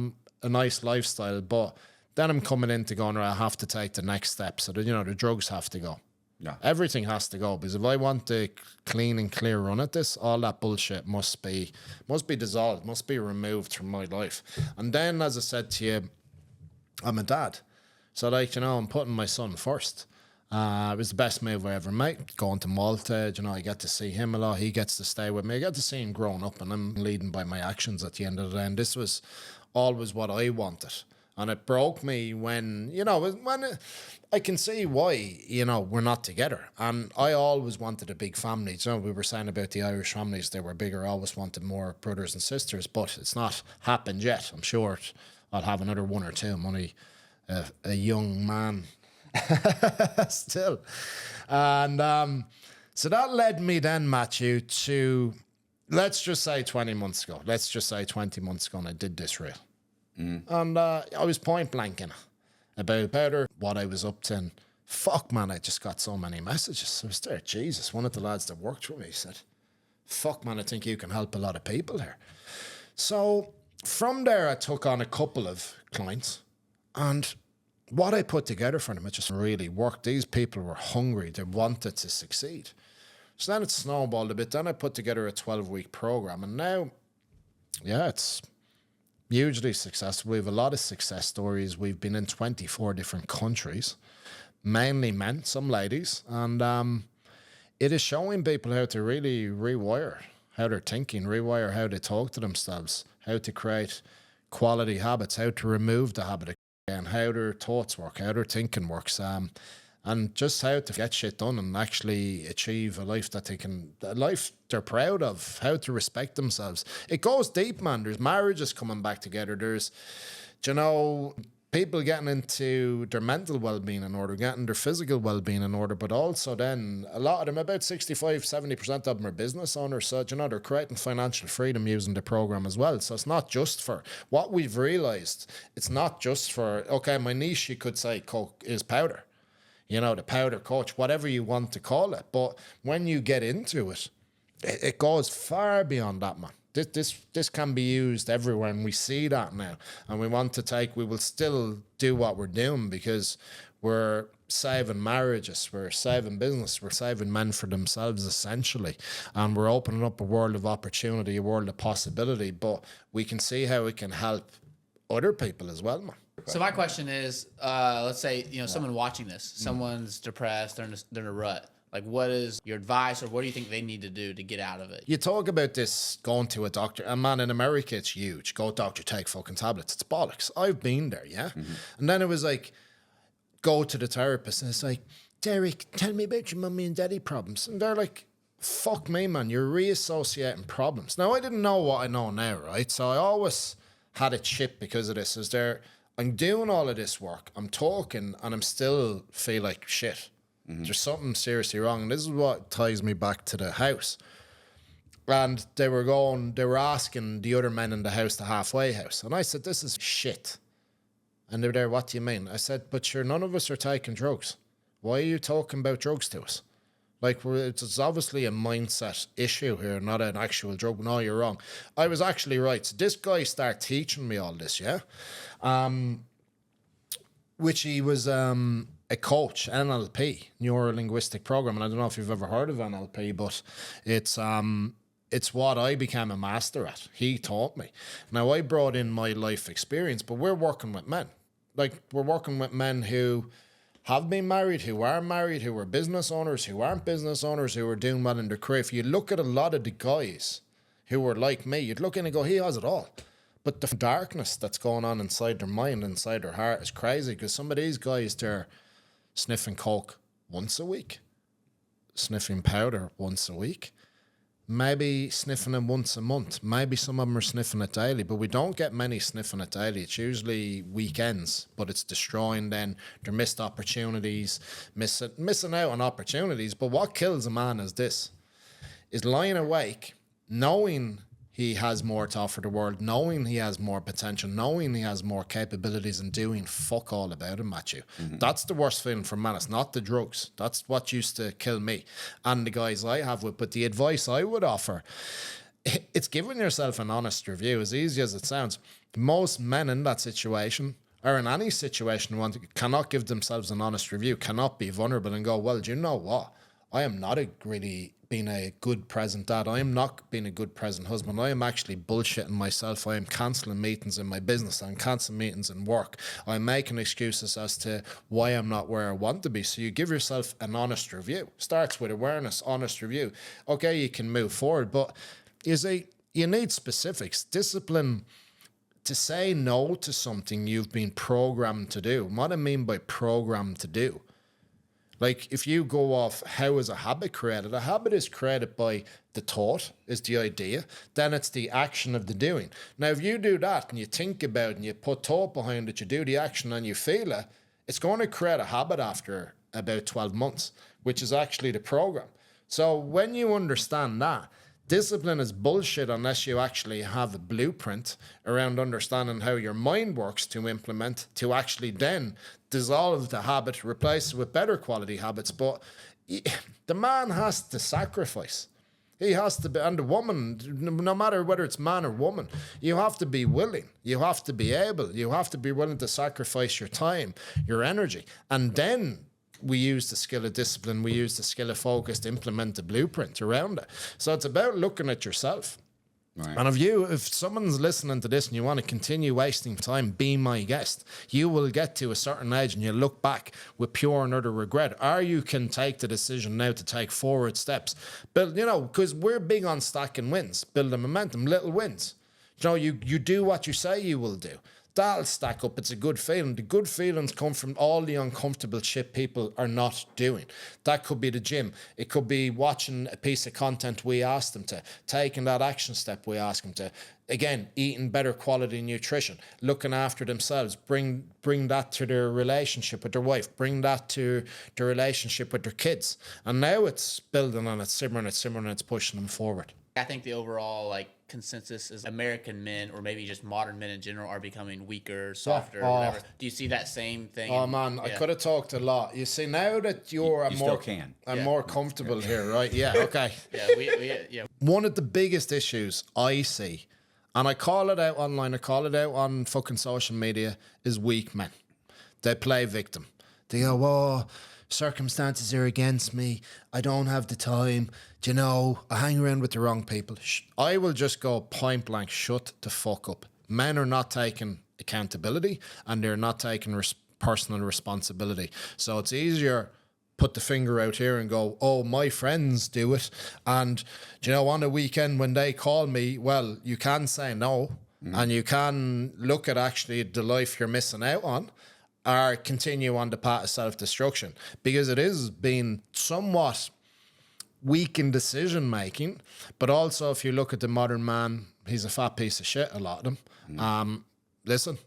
nice lifestyle, but then I'm coming in to going, I have to take the next step. So that, the drugs have to go. Yeah. Everything has to go, because if I want to clean and clear run at this, all that bullshit must be dissolved, must be removed from my life. And then, as I said to you, I'm a dad. So I'm putting my son first. It was the best move I ever made. Going to Malta, I get to see him a lot. He gets to stay with me. I get to see him growing up, and I'm leading by my actions at the end of the day. And this was always what I wanted. And it broke me when I can see why, we're not together. And I always wanted a big family. We were saying about the Irish families, they were bigger. I always wanted more brothers and sisters, but it's not happened yet. I'm sure I'll have another 1 or 2. I'm only a young man still. And so that led me then, Matthew, to, let's just say 20 months ago. Let's just say 20 months ago, and I did this reel. And I was point blanking about powder, what I was up to. And fuck, man, I just got so many messages. I was there, Jesus. One of the lads that worked with me said, fuck, man, I think you can help a lot of people here. So from there, I took on a couple of clients. And what I put together for them, it just really worked. These people were hungry. They wanted to succeed. So then it snowballed a bit. Then I put together a 12-week program. And now yeah, it's hugely successful. We have a lot of success stories. We've been in 24 different countries, mainly men, some ladies, and it is showing people how to really rewire how they're thinking, rewire how they talk to themselves, how to create quality habits, how to remove the habit again, how their thoughts work, how their thinking works, and just how to get shit done and actually achieve a life that a life they're proud of, how to respect themselves. It goes deep, man. There's marriages coming back together. There's, people getting into their mental well-being in order, getting their physical well-being in order, but also then a lot of them, about 65-70% of them are business owners, so they're creating financial freedom using the program as well. So it's not just for what we've realized. It's not just for, okay, my niche, you could say, Coke is powder, the powder coach, whatever you want to call it. But when you get into it, it goes far beyond that, man. This can be used everywhere, and we see that now. And we will still do what we're doing because we're saving marriages, we're saving business, we're saving men for themselves, essentially. And we're opening up a world of opportunity, a world of possibility. But we can see how it can help other people as well, man. So my question is, let's say, someone watching this, someone's depressed, they're in a rut. Like, what is your advice, or what do you think they need to do to get out of it? You talk about this going to a doctor, and man, in America, it's huge. Go doctor, take fucking tablets. It's bollocks. I've been there, yeah? Mm-hmm. And then it was like, go to the therapist, and it's like, Derek, tell me about your mummy and daddy problems. And they're like, fuck me, man, you're reassociating problems. Now, I didn't know what I know now, right? So I always had a chip because of this. I'm doing all of this work, I'm talking, and I'm still feel like shit. Mm-hmm. There's something seriously wrong. And this is what ties me back to the house. And they were asking the other men in the house, the halfway house. And I said, this is shit. And they were there, what do you mean? I said, but sure, none of us are taking drugs. Why are you talking about drugs to us? Like, it's obviously a mindset issue here, not an actual drug. No, you're wrong. I was actually right. So this guy started teaching me all this, yeah? Which he was a coach, NLP, neuro-linguistic program. And I don't know if you've ever heard of NLP, but it's what I became a master at. He taught me. Now, I brought in my life experience, but we're working with men. Like, we're working with men who have been married, who are married, who are business owners, who aren't business owners, who are doing well in their career. If you look at a lot of the guys who were like me, you'd look in and go, he has it all. But the darkness that's going on inside their mind, inside their heart is crazy, because some of these guys, they're sniffing coke once a week, sniffing powder once a week, maybe sniffing it once a month. Maybe some of them are sniffing it daily, but we don't get many sniffing it daily. It's usually weekends, but it's destroying then their missed opportunities, missing out on opportunities. But what kills a man is lying awake, knowing he has more to offer the world, knowing he has more potential, knowing he has more capabilities, and doing fuck all about it, Matthew. Mm-hmm. That's the worst feeling for man. It's not the drugs. That's what used to kill me and the guys I have with. But the advice I would offer, it's giving yourself an honest review, as easy as it sounds. Most men in that situation, or in any situation, cannot give themselves an honest review, cannot be vulnerable and go, well, do you know what? I am not being a good present dad. I am not being a good present husband. I am actually bullshitting myself. I am cancelling meetings in my business. I'm cancelling meetings in work. I'm making excuses as to why I'm not where I want to be. So you give yourself an honest review. Starts with awareness, honest review. Okay, you can move forward, but you need specifics, discipline to say no to something you've been programmed to do. What I mean by programmed to do, like, if you go off, how is a habit created? A habit is created by the thought, is the idea. Then it's the action of the doing. Now, if you do that and you think about it and you put thought behind it, you do the action and you feel it, it's going to create a habit after about 12 months, which is actually the program. So when you understand that, discipline is bullshit unless you actually have a blueprint around understanding how your mind works to implement, to actually then dissolve the habit, replace it with better quality habits. But the man has to sacrifice. He has to be, and the woman, no matter whether it's man or woman, you have to be willing. You have to be able. You have to be willing to sacrifice your time, your energy. And then we use the skill of discipline, we use the skill of focus to implement the blueprint around it. So it's about looking at yourself. Right. And if someone's listening to this and you want to continue wasting time, be my guest. You will get to a certain age and you look back with pure and utter regret. Or you can take the decision now to take forward steps. Build, because we're big on stacking wins, building momentum, little wins. You do what you say you will do. That'll stack up. It's a good feeling. The good feelings come from all the uncomfortable shit people are not doing. That could be the gym. It could be watching a piece of content we asked them to, taking that action step we asked them to. Again, eating better quality nutrition, looking after themselves, bring that to their relationship with their wife, bring that to their relationship with their kids. And now it's building and it's simmering, it's pushing them forward. I think the overall consensus is American men, or maybe just modern men in general, are becoming weaker, softer, or whatever. Do you see that same thing? Oh man, I could have talked a lot. You see, now that I'm more comfortable here, right? Yeah, okay. Yeah. One of the biggest issues I see, and I call it out online, I call it out on fucking social media, is weak men. They play victim. They go, oh, circumstances are against me. I don't have the time. I hang around with the wrong people. I will just go point blank, shut the fuck up. Men are not taking accountability and they're not taking personal responsibility. So it's easier put the finger out here and go, oh, my friends do it. And, on a weekend when they call me, well, you can say no and you can look at actually the life you're missing out on, or continue on the path of self-destruction, because it is being somewhat weak in decision making. But also, if you look at the modern man, he's a fat piece of shit, a lot of them. Listen,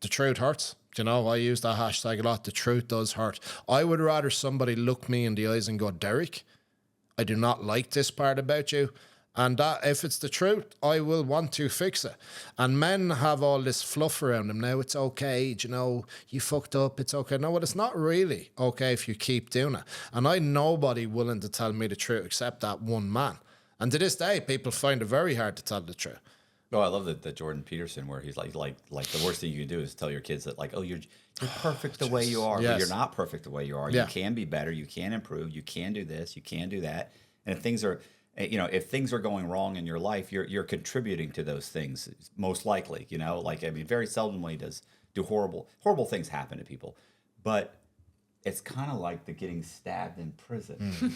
the truth hurts. I use that hashtag a lot. The truth does hurt. I would rather somebody look me in the eyes and go, Derek, I do not like this part about you. And that, if it's the truth, I will want to fix it. And men have all this fluff around them. Now it's okay, you fucked up, it's okay. No, well, it's not really okay if you keep doing it. And I nobody willing to tell me the truth except that one man. And to this day, people find it very hard to tell the truth. Oh, I love the Jordan Peterson where he's like the worst thing you can do is tell your kids that you're perfect the way you are. Yes. But you're not perfect the way you are. Yeah. You can be better. You can improve. You can do this. You can do that. And if things are going wrong in your life, you're contributing to those things most likely. Very seldomly do horrible things happen to people, but it's kind of like the getting stabbed in prison.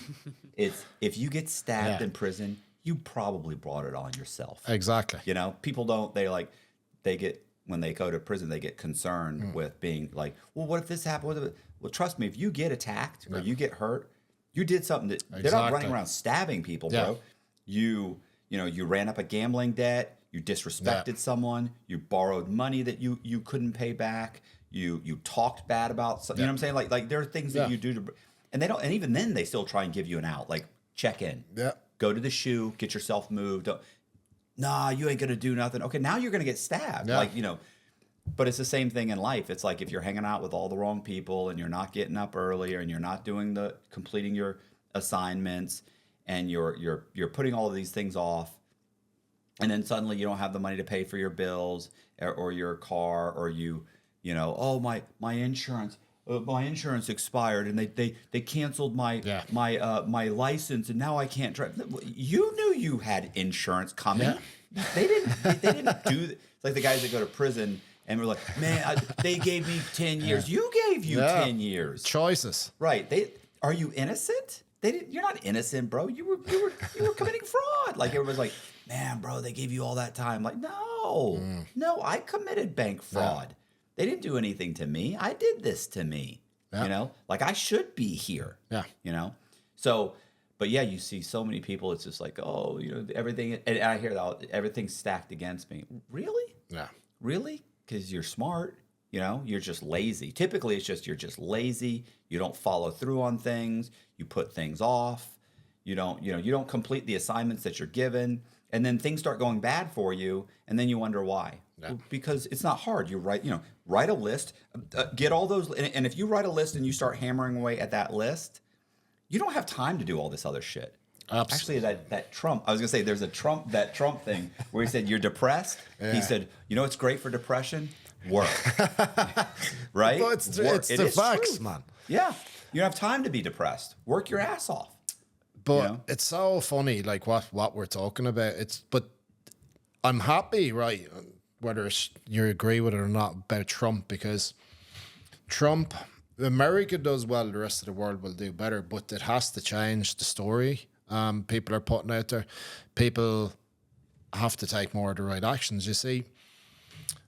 It's if you get stabbed in prison, you probably brought it on yourself. Exactly. People don't. They get when they go to prison, they get concerned with being like, well, what if this happened? Well, trust me, if you get attacked or you get hurt, you did something that they're not running around stabbing people, bro. You ran up a gambling debt. You disrespected someone. You borrowed money that you couldn't pay back. You talked bad about something. You know what I'm saying? Like there are things that you do and they don't. And even then, they still try and give you an out. Like check in. Yeah. Go to the shoe. Get yourself moved. Nah, you ain't gonna do nothing. Okay, now you're gonna get stabbed. Yeah. But it's the same thing in life. It's like if you're hanging out with all the wrong people and you're not getting up earlier and you're not completing your assignments and you're putting all of these things off, and then suddenly you don't have the money to pay for your bills or your car, or oh, my insurance expired and they canceled my license and now I can't drive. You knew you had insurance coming. Yeah. They didn't do. It's like the guys that go to prison. And we're like, man, they gave me 10 years. You gave you 10 years. Choices. Right. Are you innocent? You're not innocent, bro. You were committing fraud. Like everybody's like, man, bro, they gave you all that time. Like, no, I committed bank fraud. Yeah. They didn't do anything to me. I did this to me. Yeah. Like I should be here. Yeah. So, but yeah, you see so many people. It's just like, oh, everything. And I hear that everything's stacked against me. Really? Yeah. Really? Because you're smart, you're just lazy. Typically, it's just you're just lazy. You don't follow through on things. You put things off. You don't complete the assignments that you're given, and then things start going bad for you, and then you wonder why. Yeah. Well, because it's not hard. You write a list, get all those, and if you write a list and you start hammering away at that list, you don't have time to do all this other shit. Absolutely. Actually, that Trump, I was going to say there's that Trump thing where he said, you're depressed. Yeah. He said, it's great for depression? Work. Right? Well, it's the facts, man. Yeah. You don't have time to be depressed. Work your ass off. But it's so funny, like what we're talking about. But I'm happy, right, whether you agree with it or not, about Trump, because Trump, America does well, the rest of the world will do better, but it has to change the story people are putting out there. People have to take more of the right actions. You see,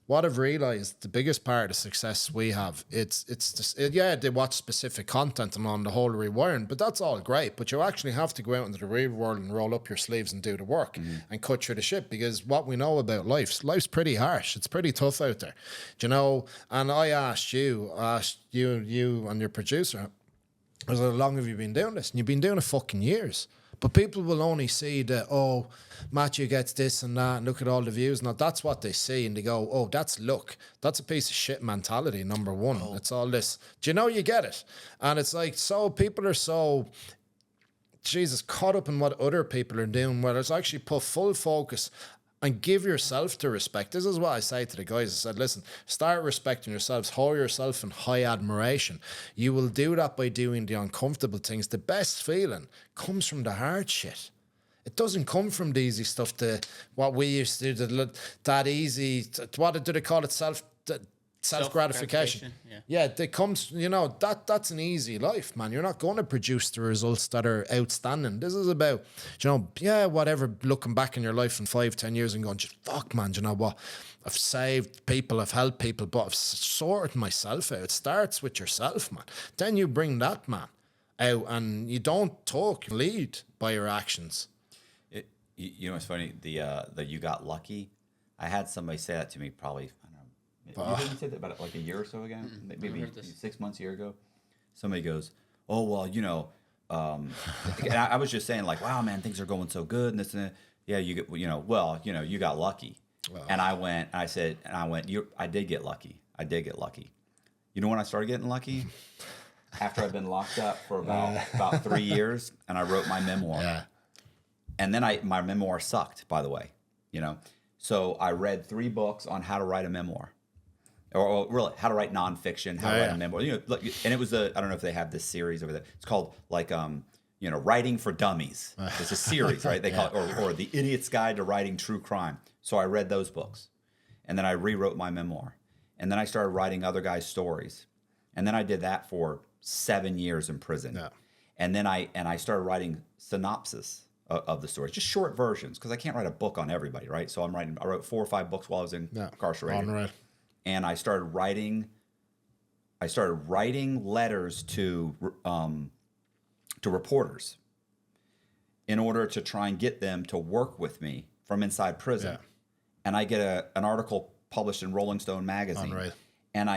what I've realised, the biggest part of success we have, it's just, yeah, they watch specific content and on the whole rewiring, but that's all great. But you actually have to go out into the real world and roll up your sleeves and do the work and cut through the shit, because what we know about life's pretty harsh. It's pretty tough out there, you know. And I asked you and your producer, I was like, how long have you been doing this? And you've been doing it fucking years. But people will only see that, oh, Matthew gets this and that, and look at all the views. Now, that's what they see, and they go, oh, that's luck. That's a piece of shit mentality, number one. Oh. It's all this. Do you know you get it? And it's like, so people are so, Jesus, caught up in what other people are doing, where it's actually put full focus and give yourself the respect. This is what I say to the guys. I said, listen, start respecting yourselves, hold yourself in high admiration. You will do that by doing the uncomfortable things. The best feeling comes from the hard shit. It doesn't come from the easy stuff, what we used to do, that easy, what do they call it, self-gratification. Yeah, it comes, you know, that's an easy life, man. You're not going to produce the results that are outstanding. This is about, you know, yeah, whatever, looking back in your life in 5-10 years and going, fuck, man, you know what? I've saved people, I've helped people, but I've sorted myself out. It starts with yourself, man. Then you bring that man out, and you don't talk, you lead by your actions. You know, it's funny, the you got lucky. I had somebody say that to me probably, you didn't say that about like a year or so ago, maybe 6 months, a year ago. Somebody goes, "Oh well, you know," and I was just saying like, "Wow, man, things are going so good," and this and that. Yeah, you get, you got lucky. Wow. And I did get lucky. I did get lucky. You know when I started getting lucky? After I've been locked up for about 3 years, and I wrote my memoir. Yeah. And then my memoir sucked, by the way. You know, so I read 3 books on how to write a memoir. Or really, how to write nonfiction, how to write a memoir. You know, and it was I don't know if they have this series over there. It's called like Writing for Dummies. It's a series, right? They call it, or The Idiot's Guide to Writing True Crime. So I read those books, and then I rewrote my memoir, and then I started writing other guys' stories, and then I did that for 7 years in prison, and then I started writing synopsis of the stories, just short versions, because I can't write a book on everybody, right? So I wrote 4 or 5 books while I was incarcerated. Right. And I started writing letters to reporters in order to try and get them to work with me from inside prison. Yeah. And I get an article published in Rolling Stone magazine. Right. And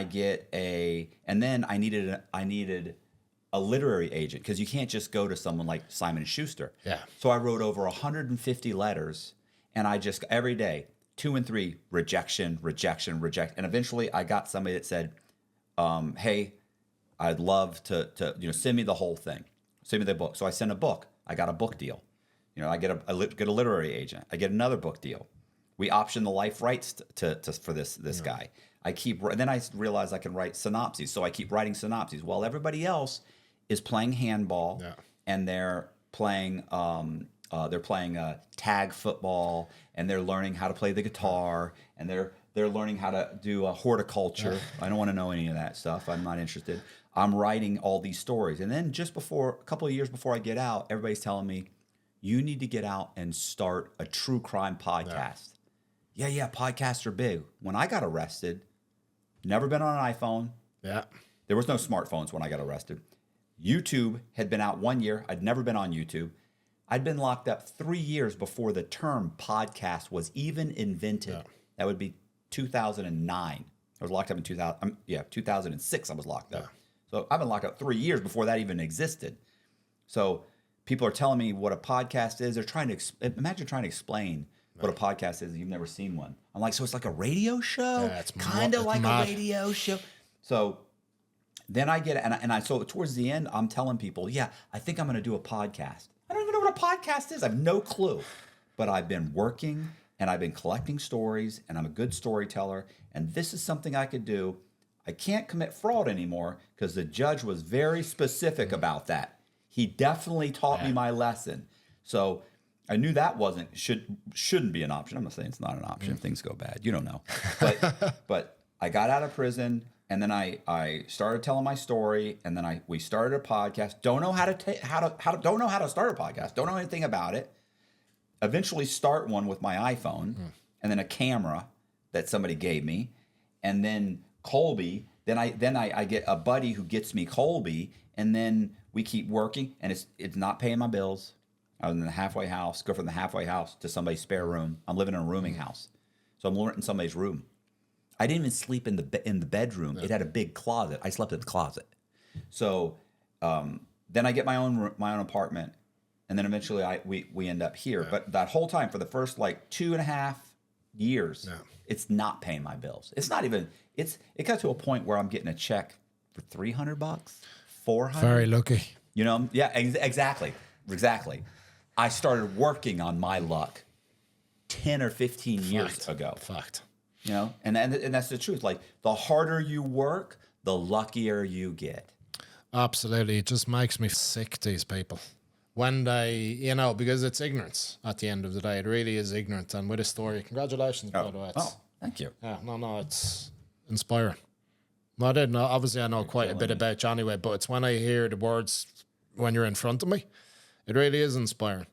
then I needed a literary agent, because you can't just go to someone like Simon & Schuster. Yeah. So I wrote over 150 letters, and I just every day 2 and 3, rejection. And eventually I got somebody that said, hey, I'd love to send me the whole thing. Send me the book. So I sent a book. I got a book deal. You know, I get a literary agent. I get another book deal. We option the life rights for this guy. Then I realized I can write synopses. So I keep writing synopses while everybody else is playing handball, and they're playing tag football, and they're learning how to play the guitar, and they're learning how to do horticulture. I don't want to know any of that stuff. I'm not interested. I'm writing all these stories. And then a couple of years before I get out, everybody's telling me, you need to get out and start a true crime podcast. Yeah, podcasts are big. When I got arrested, never been on an iPhone. Yeah. There was no smartphones when I got arrested. YouTube had been out 1 year. I'd never been on YouTube. I'd been locked up 3 years before the term podcast was even invented. Yeah. That would be 2009. I was locked up in 2006 I was locked up. So I've been locked up 3 years before that even existed. So people are telling me what a podcast is. They're trying to imagine trying to explain what a podcast is. You've never seen one. I'm like, so it's like a radio show? Yeah, it's kind of like a radio show. So then I get, so towards the end, I'm telling people, I think I'm going to do a podcast. I don't even know what a podcast is. I have no clue. But I've been working, and I've been collecting stories, and I'm a good storyteller, and this is something I could do. I can't commit fraud anymore because the judge was very specific about that. He definitely taught me my lesson. So I knew that shouldn't be an option. I'm not saying it's not an option. Things go bad. You don't know. But I got out of prison, and then I started telling my story, and then we started a podcast. Don't know how to start a podcast. Don't know anything about it. Eventually start one with my iPhone, and then a camera that somebody gave me, and then Colby. Then I get a buddy who gets me Colby, and then we keep working, and it's not paying my bills. I was in the halfway house, go from the halfway house to somebody's spare room. I'm living in a rooming house. So I'm renting somebody's room. I didn't even sleep in the bedroom. Yeah. It had a big closet. I slept in the closet. So then I get my own apartment, and then eventually we end up here. Yeah. But that whole time, for the first like 2.5 years, it's not paying my bills. It's not even. It got to a point where I'm getting a check for $300, $400. Very lucky. You know? Yeah. Exactly. I started working on my luck 10 or 15 years ago. Fact. You know, and that's the truth. Like, the harder you work, the luckier you get. Absolutely. It just makes me sick, these people. When they, because it's ignorance at the end of the day. It really is ignorant. And with a story, congratulations, by the way. Thank you. Yeah, no, it's inspiring. Well, I didn't know. Obviously, I know quite a bit about you anyway, but it's when I hear the words when you're in front of me, it really is inspiring.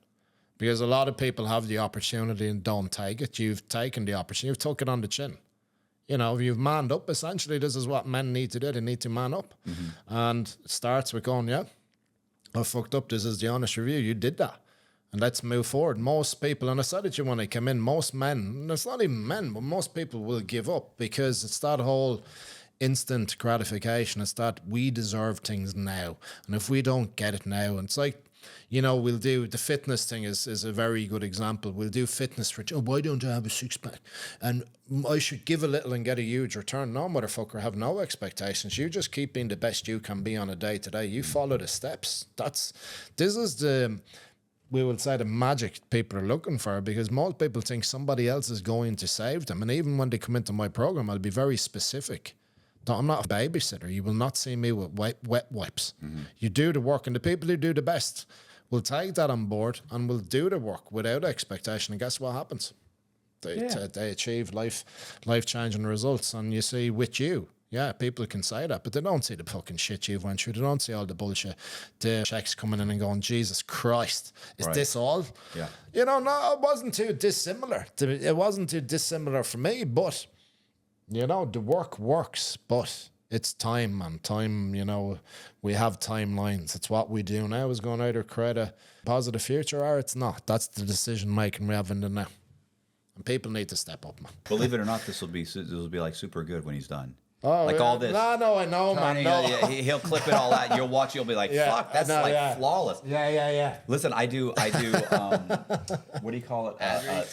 Because a lot of people have the opportunity and don't take it. You've taken the opportunity. You've took it on the chin. You've manned up. Essentially, this is what men need to do. They need to man up. Mm-hmm. And it starts with going, I fucked up. This is the honest review. You did that. And let's move forward. Most people, and I said it to you when I came in, most men, and it's not even men, but most people will give up because it's that whole instant gratification. It's that we deserve things now. And if we don't get it now, and it's like, we'll do the fitness thing is a very good example. We'll do fitness for, why don't I have a six-pack? And I should give a little and get a huge return. No, motherfucker, have no expectations. You just keep being the best you can be on a day-to-day. You follow the steps. This is the, we will say, the magic people are looking for, because most people think somebody else is going to save them. And even when they come into my program, I'll be very specific. I'm not a babysitter. You will not see me with wet wipes. Mm-hmm. You do the work, and the people who do the best will take that on board and will do the work without expectation. And guess what happens? They achieve life-changing results. And you see, with you, people can say that, but they don't see the fucking shit you've went through. They don't see all the bullshit. The checks coming in and going, Jesus Christ, is this all? Yeah. No, it wasn't too dissimilar. It wasn't too dissimilar for me, but... the work works, but it's time, and time, we have timelines. It's what we do now is going to either create a positive future or it's not. That's the decision making we have in the now. And people need to step up, man. Believe it or not, this will be like super good when he's done. Oh, like all this. No, I know, Tony, man. No. He'll clip it all out. You'll watch. You'll be like, "Fuck, that's flawless." Yeah. Listen, I do. What do you call it?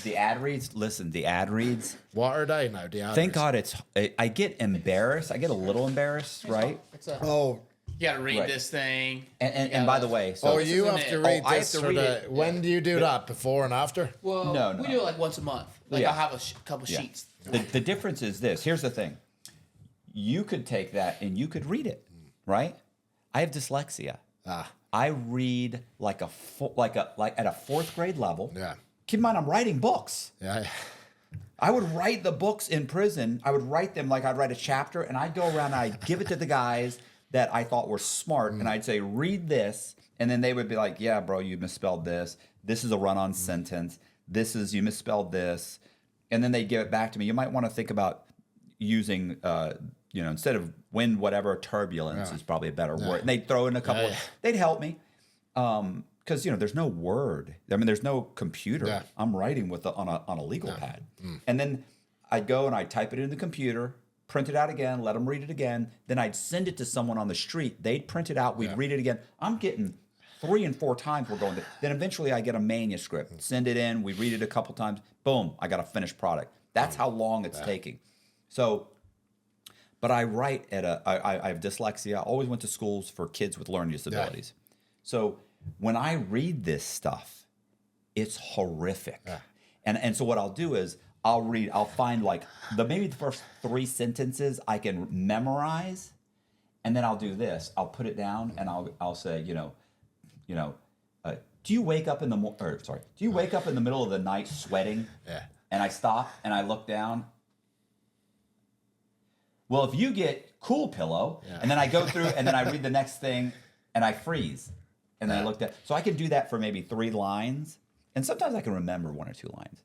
The ad reads. Listen, the ad reads. What are they now? The ad Thank reads? God, I get embarrassed. I get a little embarrassed, right? You gotta read this thing. And by the way, so you have to read this. I have to read it. When do you do that? Before and after? Well, no. We do it like once a month. I'll have a couple sheets. The difference is this. Here's the thing. You could take that and you could read it, right? I have dyslexia. I read like at a fourth grade level. Yeah. Keep in mind, I'm writing books. Yeah. I would write the books in prison. I would write them like I'd write a chapter, and I'd go around and I'd give it to the guys that I thought were smart, and I'd say, read this, and then they would be like, yeah, bro, you misspelled this. This is a run-on sentence. You misspelled this. And then they'd give it back to me. You might want to think about using, instead of wind, whatever, turbulence is probably a better word. And they'd throw in a couple. They'd help me. Because, there's no word. I mean, there's no computer. Yeah. I'm writing on a legal pad. And then I'd go and I'd type it in the computer, print it out again, let them read it again. Then I'd send it to someone on the street. They'd print it out. We'd read it again. I'm getting 3 and 4 times we're going to. Then eventually I get a manuscript. Send it in. We read it a couple times. Boom, I got a finished product. That's how long it's taking. So, but I write I have dyslexia. I always went to schools for kids with learning disabilities. Yeah. So when I read this stuff, it's horrific. Yeah. And so what I'll do is I'll find like maybe the first 3 sentences I can memorize, and then I'll do this. I'll put it down and I'll say, do you wake up in the do you wake up in the middle of the night sweating? Yeah. And I stop and I look down. Well, if you get cool pillow, and then I go through and then I read the next thing and I freeze. And then I look down. So I can do that for maybe 3 lines. And sometimes I can remember 1 or 2 lines.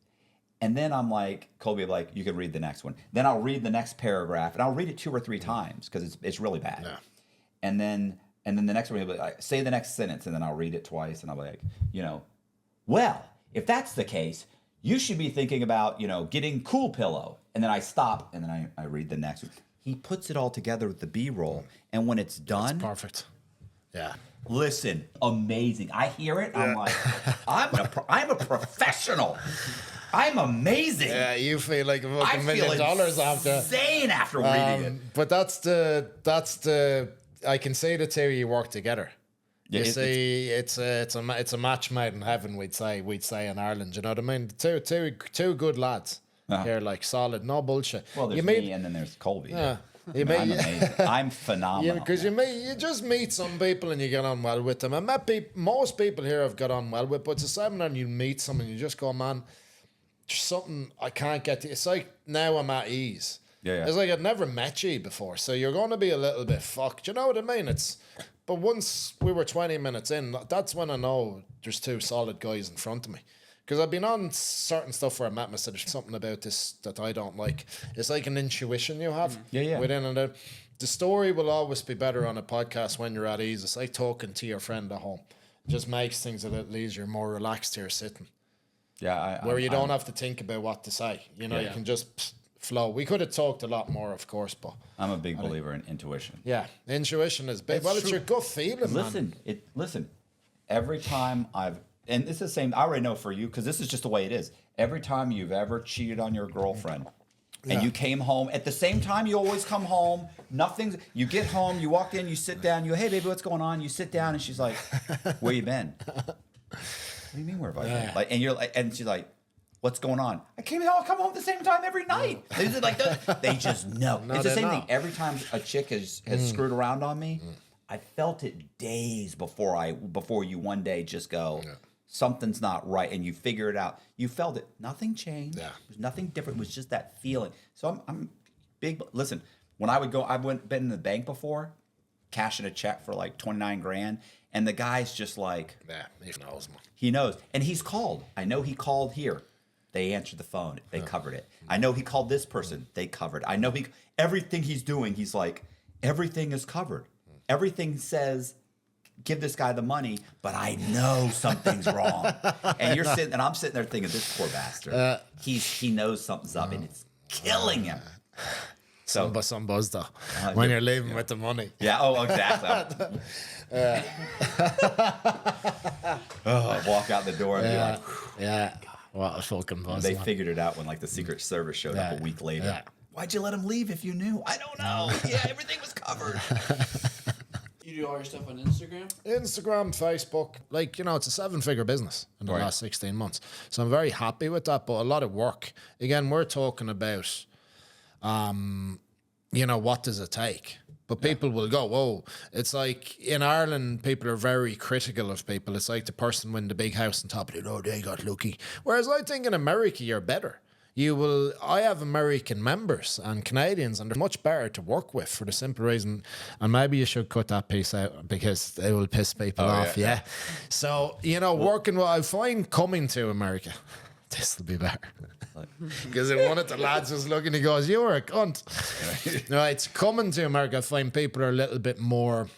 And then I'm like, Colby will be like, you can read the next one. Then I'll read the next paragraph and I'll read it 2 or 3 times because it's really bad. Yeah. And then the next one, he'll be like, say the next sentence, and then I'll read it twice, and I'll be like, well, if that's the case, you should be thinking about, getting cool pillow. And then I stop, and then I read the next one. He puts it all together with the B-roll, and when it's done, it's perfect. Yeah. Listen, amazing. I hear it. I'm like, I'm a professional. I'm amazing. Yeah, you feel like a fucking $1 million after. Insane after reading it. But that's the. I can say the two of you work together. Yeah, you see, it's a match made in heaven. We'd say in Ireland. You know what I mean? Two good lads. Here, like solid, no bullshit. Well, there's me, and then there's Colby. Yeah. I'm amazing. I'm phenomenal. Because you just meet some people and you get on well with them. I met most people here I've got on well with, but it's the same when you meet someone, you just go, man, there's something I can't get to. It's like now I'm at ease. Yeah. It's like I'd never met you before, so you're going to be a little bit fucked. You know what I mean? But once we were 20 minutes in, that's when I know there's 2 solid guys in front of me. Because I've been on certain stuff where I met myself. There's something about this that I don't like. It's like an intuition you have. Within and out. The story will always be better on a podcast when you're at ease. It's like talking to your friend at home. It just makes things a little easier, more relaxed here sitting. Yeah. Where you don't have to think about what to say. You can just flow. We could have talked a lot more, of course, but I'm a big believer in intuition. Yeah, intuition is big. Well, it's your gut feeling, man. Listen, every time and it's the same, I already know for you, because this is just the way it is. Every time you've ever cheated on your girlfriend and you came home, at the same time you always come home, you get home, you walk in, you sit down, hey baby, what's going on? You sit down and she's like, where you been? What do you mean where have I been? Like, and you're like, and she's like, what's going on? I come home at the same time every night. They just know. It's the same thing. Every time a chick has screwed around on me, I felt it days before you one day just go, something's not right, and you figure it out. You felt it. Nothing changed. Yeah. There's nothing different. It was just that feeling. So I'm big. Listen, when I would go, been in the bank before, cashing a check for like 29 grand, and the guy's just like, he knows, man. He knows, and he's called. I know he called here. They answered the phone. They covered it. I know he called this person. They covered. I know everything he's doing. He's like, everything is covered. Everything says, give this guy the money, but I know something's wrong. And I'm sitting there thinking, this poor bastard. He knows something's up, and it's killing him. So some buzz though when you're leaving with the money. Yeah. Oh, exactly. Walk out the door and be like, yeah. What a fucking buzz. They figured it out when like the Secret Service showed up a week later. Yeah. Why'd you let him leave if you knew? I don't know. Yeah, everything was covered. You do all your stuff on Instagram? Instagram, Facebook. It's a 7-figure business in the last 16 months. So I'm very happy with that, but a lot of work. Again, we're talking about, what does it take? But people will go, whoa. It's like in Ireland, people are very critical of people. It's like the person with the big house on top of it, they got lucky. Whereas I think in America, you're better. I have American members and Canadians, and they're much better to work with for the simple reason, and maybe you should cut that piece out because it will piss people off. Yeah. So, I find coming to America, this will be better. Because if one of the lads was looking, he goes, "You were a cunt." It's coming to America. I find people are a little bit more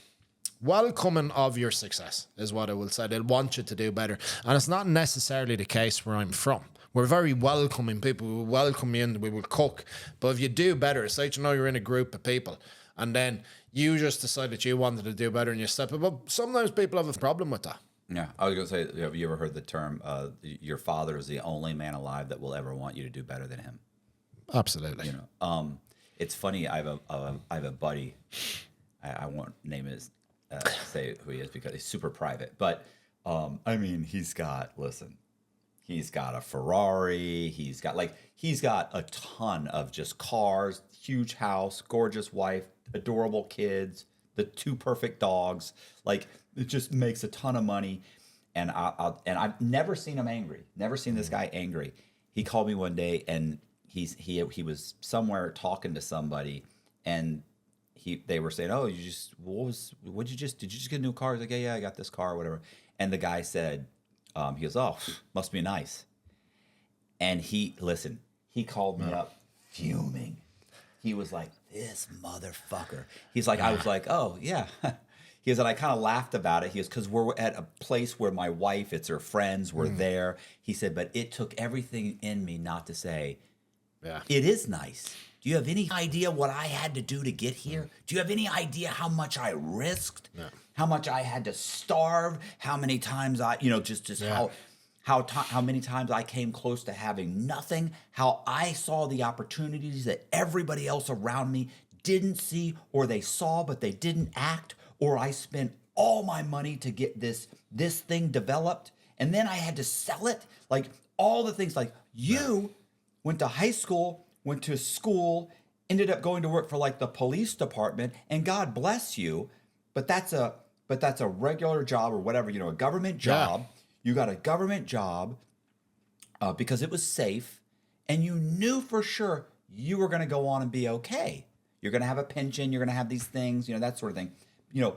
welcoming of your success, is what I will say. They'll want you to do better. And it's not necessarily the case where I'm from. We're very welcoming people. We will welcome you in, we will cook. But if you do better, it's like, you're in a group of people and then you just decide that you wanted to do better and you step up. But sometimes people have a problem with that. Yeah, I was going to say, have you ever heard the term, your father is the only man alive that will ever want you to do better than him? Absolutely. It's funny, I have a buddy, I won't name his, say who he is because he's super private, but he's got a Ferrari, he's got a ton of just cars, huge house, gorgeous wife, adorable kids, the 2 perfect dogs, it just makes a ton of money. and I've never seen him angry. Never seen this guy angry. He called me one day, and he was somewhere talking to somebody, and they were saying, "Oh, did you just get a new car?" He's like, "Yeah, I got this car, or whatever." And the guy said, he goes, "Oh, must be nice." And he called me up fuming. He was like, "This motherfucker." He's like, I was like, "Oh, yeah." He goes, and I kind of laughed about it. He goes, because we're at a place where my wife, it's her friends, we're there. He said, but it took everything in me not to say, it is nice. Do you have any idea what I had to do to get here? Do you have any idea how much I risked? How much I had to starve? How many times how many times I came close to having nothing? How I saw the opportunities that everybody else around me didn't see, or they saw but they didn't act, or I spent all my money to get this thing developed, and then I had to sell it. Like all the things, like you went to high school, went to school, ended up going to work for like the police department, and God bless you, but that's a regular job or whatever, a government job. Yeah. You got a government job because it was safe, and you knew for sure you were going to go on and be okay. You're going to have a pension. You're going to have these things, that sort of thing. For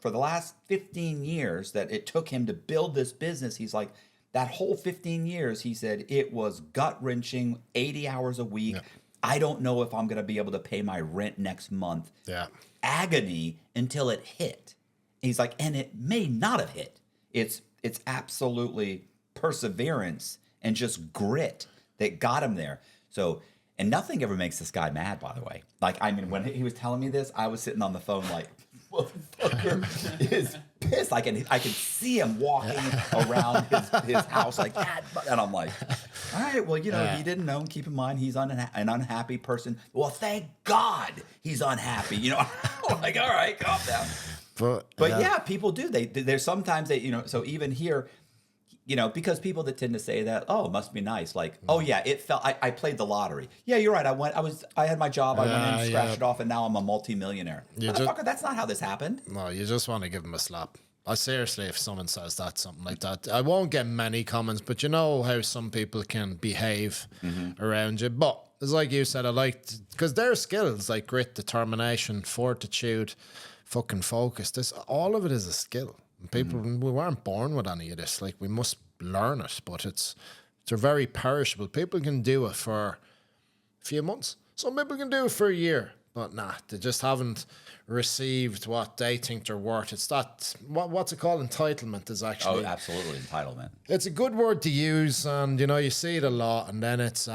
the last 15 years that it took him to build this business, he's like, that whole 15 years, he said, it was gut-wrenching, 80 hours a week. Yeah. I don't know if I'm going to be able to pay my rent next month. Yeah. Agony until it hit. He's like, and it may not have hit. It's absolutely perseverance and just grit that got him there. So, and nothing ever makes this guy mad, by the way. Like, I mean, when he was telling me this, I was sitting on the phone like, motherfucker is pissed. I can see him walking around his house like that. And I'm like, all right, well, he didn't know. Keep in mind, he's an unhappy person. Well, thank God he's unhappy. I'm like, all right, calm down. But yeah, people do. There's sometimes so even here, because people that tend to say that, oh, it must be nice. Like, oh yeah, it felt. I played the lottery. Yeah, you're right. I had my job. I went in, scratched it off, and now I'm a multimillionaire. Motherfucker, that's not how this happened. No, you just want to give him a slap. Seriously, if someone says something like that, I won't get many comments. But you know how some people can behave around you. But it's like you said, I liked because their skills like grit, determination, fortitude, fucking focus. All of it is a skill. People, we weren't born with any of this. Like, we must learn it, but it's very perishable. People can do it for a few months. Some people can do it for a year, but they just haven't received what they think they're worth. It's that, what's it called? Entitlement is actually. Oh, absolutely, entitlement. It's a good word to use, and you see it a lot, and then it's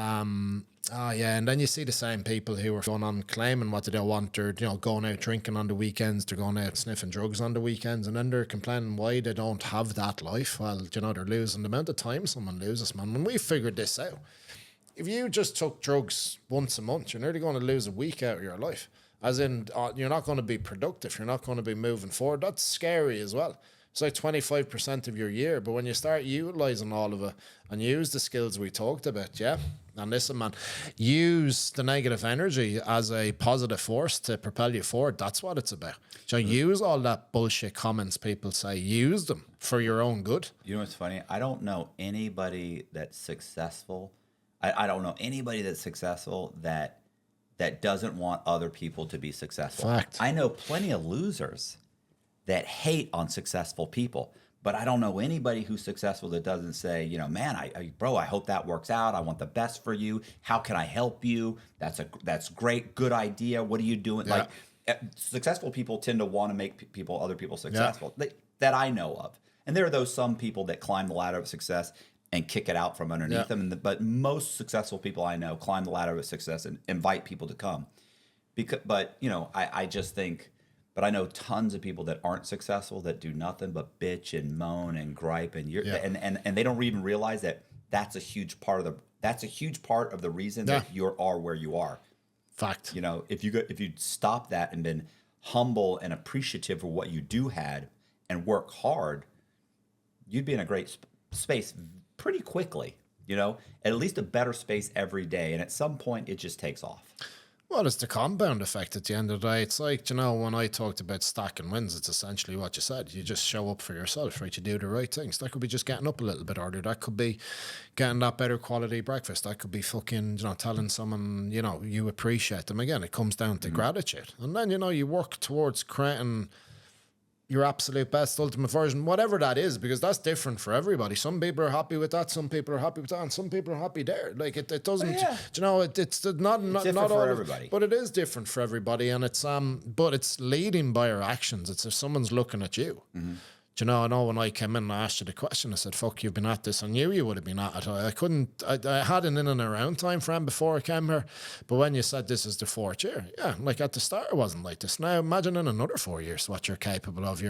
and then you see the same people who are going on claiming what they want. They're going out drinking on the weekends, they're going out sniffing drugs on the weekends, and then they're complaining why they don't have that life. Well, they're losing the amount of time someone loses, man. When we figured this out, if you just took drugs once a month, you're nearly going to lose a week out of your life. As in, you're not going to be productive. You're not going to be moving forward. That's scary as well. It's like 25% of your year. But when you start utilizing all of it and use the skills we talked about, and listen, man, use the negative energy as a positive force to propel you forward. That's what it's about. So use all that bullshit comments people say. Use them for your own good. You know what's funny? I don't know anybody that's successful. I don't know anybody that's successful that doesn't want other people to be successful. Fact. I know plenty of losers that hate on successful people, but I don't know anybody who's successful that doesn't say, man, I hope that works out. I want the best for you. How can I help you? That's great. Good idea. What are you doing? Yeah. Like, successful people tend to want to make other people successful that I know of. And there are some people that climb the ladder of success and kick it out from underneath them. But most successful people I know climb the ladder of success and invite people to come. I just think, but I know tons of people that aren't successful that do nothing but bitch and moan and gripe, and and they don't even realize that that's a huge part of the reason that you are where you are. Fact. If you stop that and been humble and appreciative for what you do had and work hard, you'd be in a great space pretty quickly, at least a better space every day. And at some point it just takes off. Well, it's the compound effect at the end of the day. It's like, when I talked about stacking wins, it's essentially what you said. You just show up for yourself, right? You do the right things. That could be just getting up a little bit earlier. That could be getting that better quality breakfast. That could be fucking, telling someone, you appreciate them. Again, it comes down to gratitude. And then, you work towards creating your absolute best ultimate version, whatever that is, because that's different for everybody. Some people are happy with that, some people are happy with that, and some people are happy there. Like it doesn't, it's not different all for everybody. but it is different for everybody, and it's but it's leading by your actions. It's if someone's looking at you. I know when I came in and I asked you the question, I said, fuck, you've been at this. I knew you would have been at it. I had an in and around time frame before I came here. But when you said this is the 4th year, like at the start, it wasn't like this. Now imagine in another 4 years what you're capable of.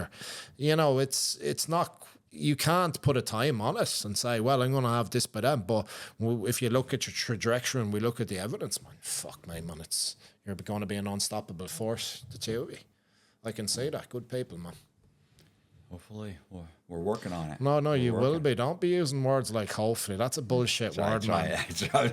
It's not, you can't put a time on it and say, well, I'm going to have this by then. But if you look at your trajectory and we look at the evidence, man, fuck me, man, you're going to be an unstoppable force, the two of you. I can say that. Good people, man. Hopefully, we're working on it. No, you will be. Don't be using words like hopefully. That's a bullshit word, man.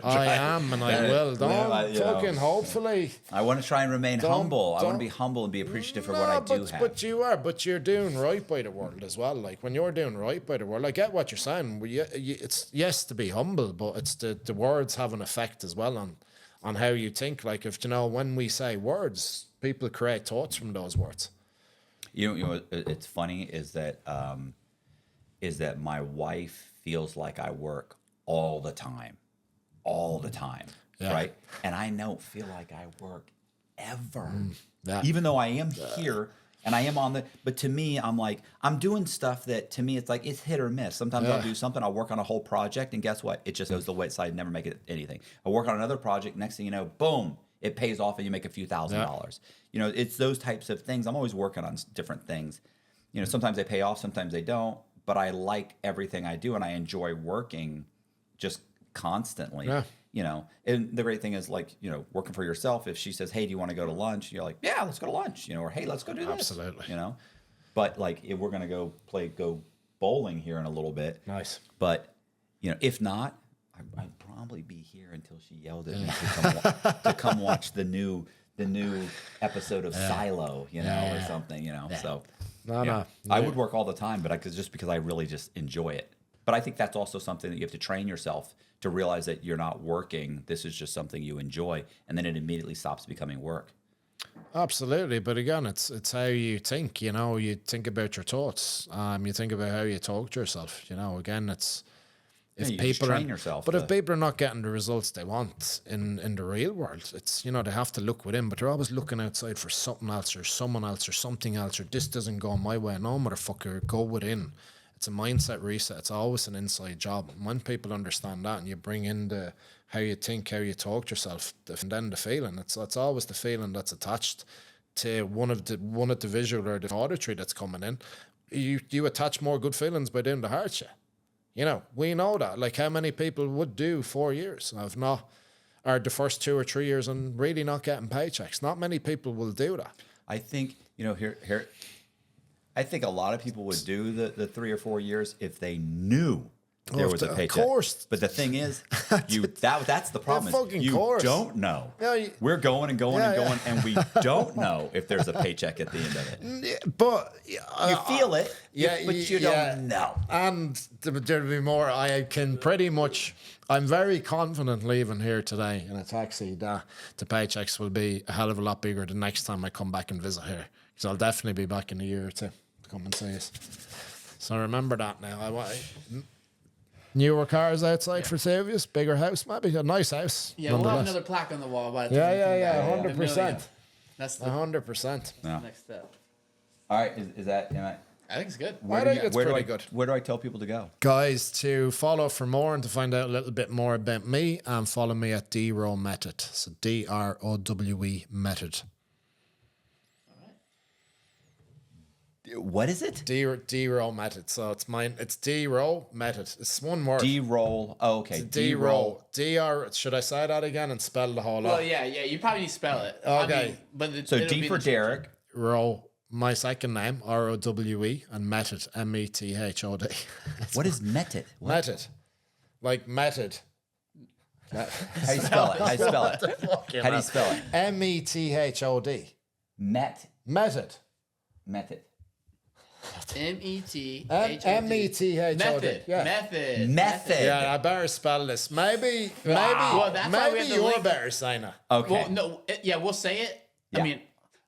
I am and I will. Don't fucking hopefully. I want to try and remain humble. I want to be humble and be appreciative for what I do have. But you are. But you're doing right by the world as well. Like when you're doing right by the world, I get what you're saying. It's yes to be humble, but it's the words have an effect as well on how you think. Like if when we say words, people create thoughts from those words. You know, it's funny is that my wife feels like I work all the time, right? And I don't feel like I work ever, even though I am here and I am but to me, I'm doing stuff that to me, it's like, it's hit or miss. Sometimes I'll do something, I'll work on a whole project and guess what? It just goes the wayside, never make it anything. I work on another project, next thing you know, boom, it pays off and you make a few $1,000s. It's those types of things. I'm always working on different things. Sometimes they pay off, sometimes they don't, but I like everything I do and I enjoy working just constantly. And the great thing is working for yourself. If she says, hey, do you want to go to lunch? You're like, yeah, let's go to lunch, or hey, let's go do this. Absolutely. But if we're going to go bowling here in a little bit. Nice. But, if not, I'd probably be here until she yelled at me to come watch the new episode of Silo, or something, So I would work all the time, but just because I really just enjoy it. But I think that's also something that you have to train yourself to realize that you're not working. This is just something you enjoy, and then it immediately stops becoming work. Absolutely, but again, it's how you think. You think about your thoughts. You think about how you talk to yourself. Again, it's. If people train yourself. But if people are not getting the results they want in the real world, it's they have to look within, but they're always looking outside for something else or someone else or something else, or this doesn't go my way. No, motherfucker, go within. It's a mindset reset. It's always an inside job. And when people understand that and you bring in the how you think, how you talk to yourself, and then the feeling, it's always the feeling that's attached to one of the visual or the auditory that's coming in. You attach more good feelings by doing the hard shit. We know that. Like, how many people would do 4 years or the first 2 or 3 years and really not getting paychecks? Not many people will do that. I think, here, I think a lot of people would do the 3 or 4 years if they knew there was a paycheck. Of course. But the thing is, that's the problem. You don't know. We're going and going and going, and we don't know if there's a paycheck at the end of it. But you feel it, but you don't know. And there'll be more. I can pretty much. I'm very confident leaving here today in a taxi that the paychecks will be a hell of a lot bigger the next time I come back and visit here, because I'll definitely be back in a year or two to come and see us. So remember that now. Newer cars outside for Savius, bigger house, maybe a nice house. Yeah, we'll have another plaque on the wall by the time. 100%. That's 100%. Next step. All right, is that? I think it's good. I think it's pretty good. Where do I tell people to go? Guys, to follow for more and to find out a little bit more about me, follow me at Rowe Method. So DROWE Method. What is it? D-roll method. So it's mine. It's D-roll method. It's one word. D-roll. Oh, okay. D-roll. D-R. Should I say that again and spell the whole lot? Well, yeah. You probably need to spell it. Okay. So D for Derek. Rowe. My second name, R-O-W-E, and method, M-E-T-H-O-D. What is method? Method. Like method. How do you spell it? How do you spell it? How do you spell it? METHOD. Method. Method. METHOD. METHOD. Yeah. Method. Yeah, I better spell this. Maybe Well, that's why we have the you're link. better saying it. Okay. Well, no, we'll say it. Yeah. I mean,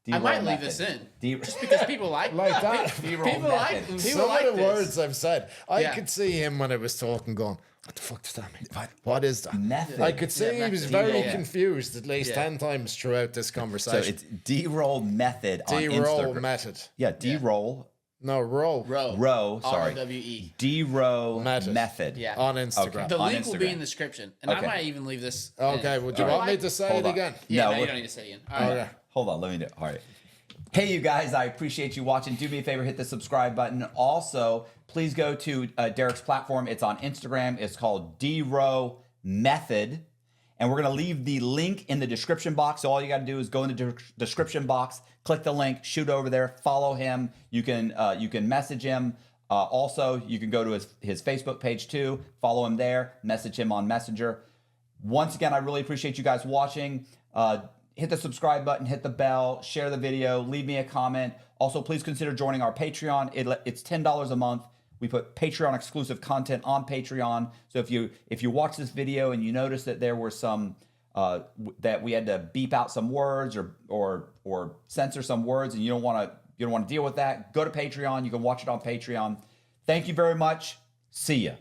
I D-roll might leave method. this in D- just because people like that. People D-roll like method. people Some like of the this. words I've said, I Yeah. could see him when I was talking going, what the fuck does that mean? What is that? Method. I could see Yeah, he was method. very Yeah. confused at least Yeah. 10 times throughout this So conversation. it's D-roll method on D-roll Instagram. method. Yeah, D-roll. No, row. Rowe, sorry. ROWE. D-row Method. method. Yeah. On Instagram. The On link will be Instagram. in the description, and Okay. I might even leave this. Okay, in. would you All want me right. to say Hold it on. again? Yeah, No, no, you we're- don't need to say it again. All right. Okay. Hold on, let me do it. All right. Hey, you guys, I appreciate you watching. Do me a favor, hit the subscribe button. Also, please go to Derek's platform. It's on Instagram. It's called D-Row Method. And we're going to leave the link in the description box. So all you got to do is go in the description box, click the link, shoot over there, follow him. You can message him. Also, you can go to his Facebook page too, follow him there, message him on Messenger. Once again, I really appreciate you guys watching. Hit the subscribe button, hit the bell, share the video, leave me a comment. Also, please consider joining our Patreon. It's $10 a month. We put Patreon exclusive content on Patreon. So if you watch this video and you notice that there were some that we had to beep out some words or censor some words, and you don't want to deal with that, go to Patreon. You can watch it on Patreon. Thank you very much. See ya.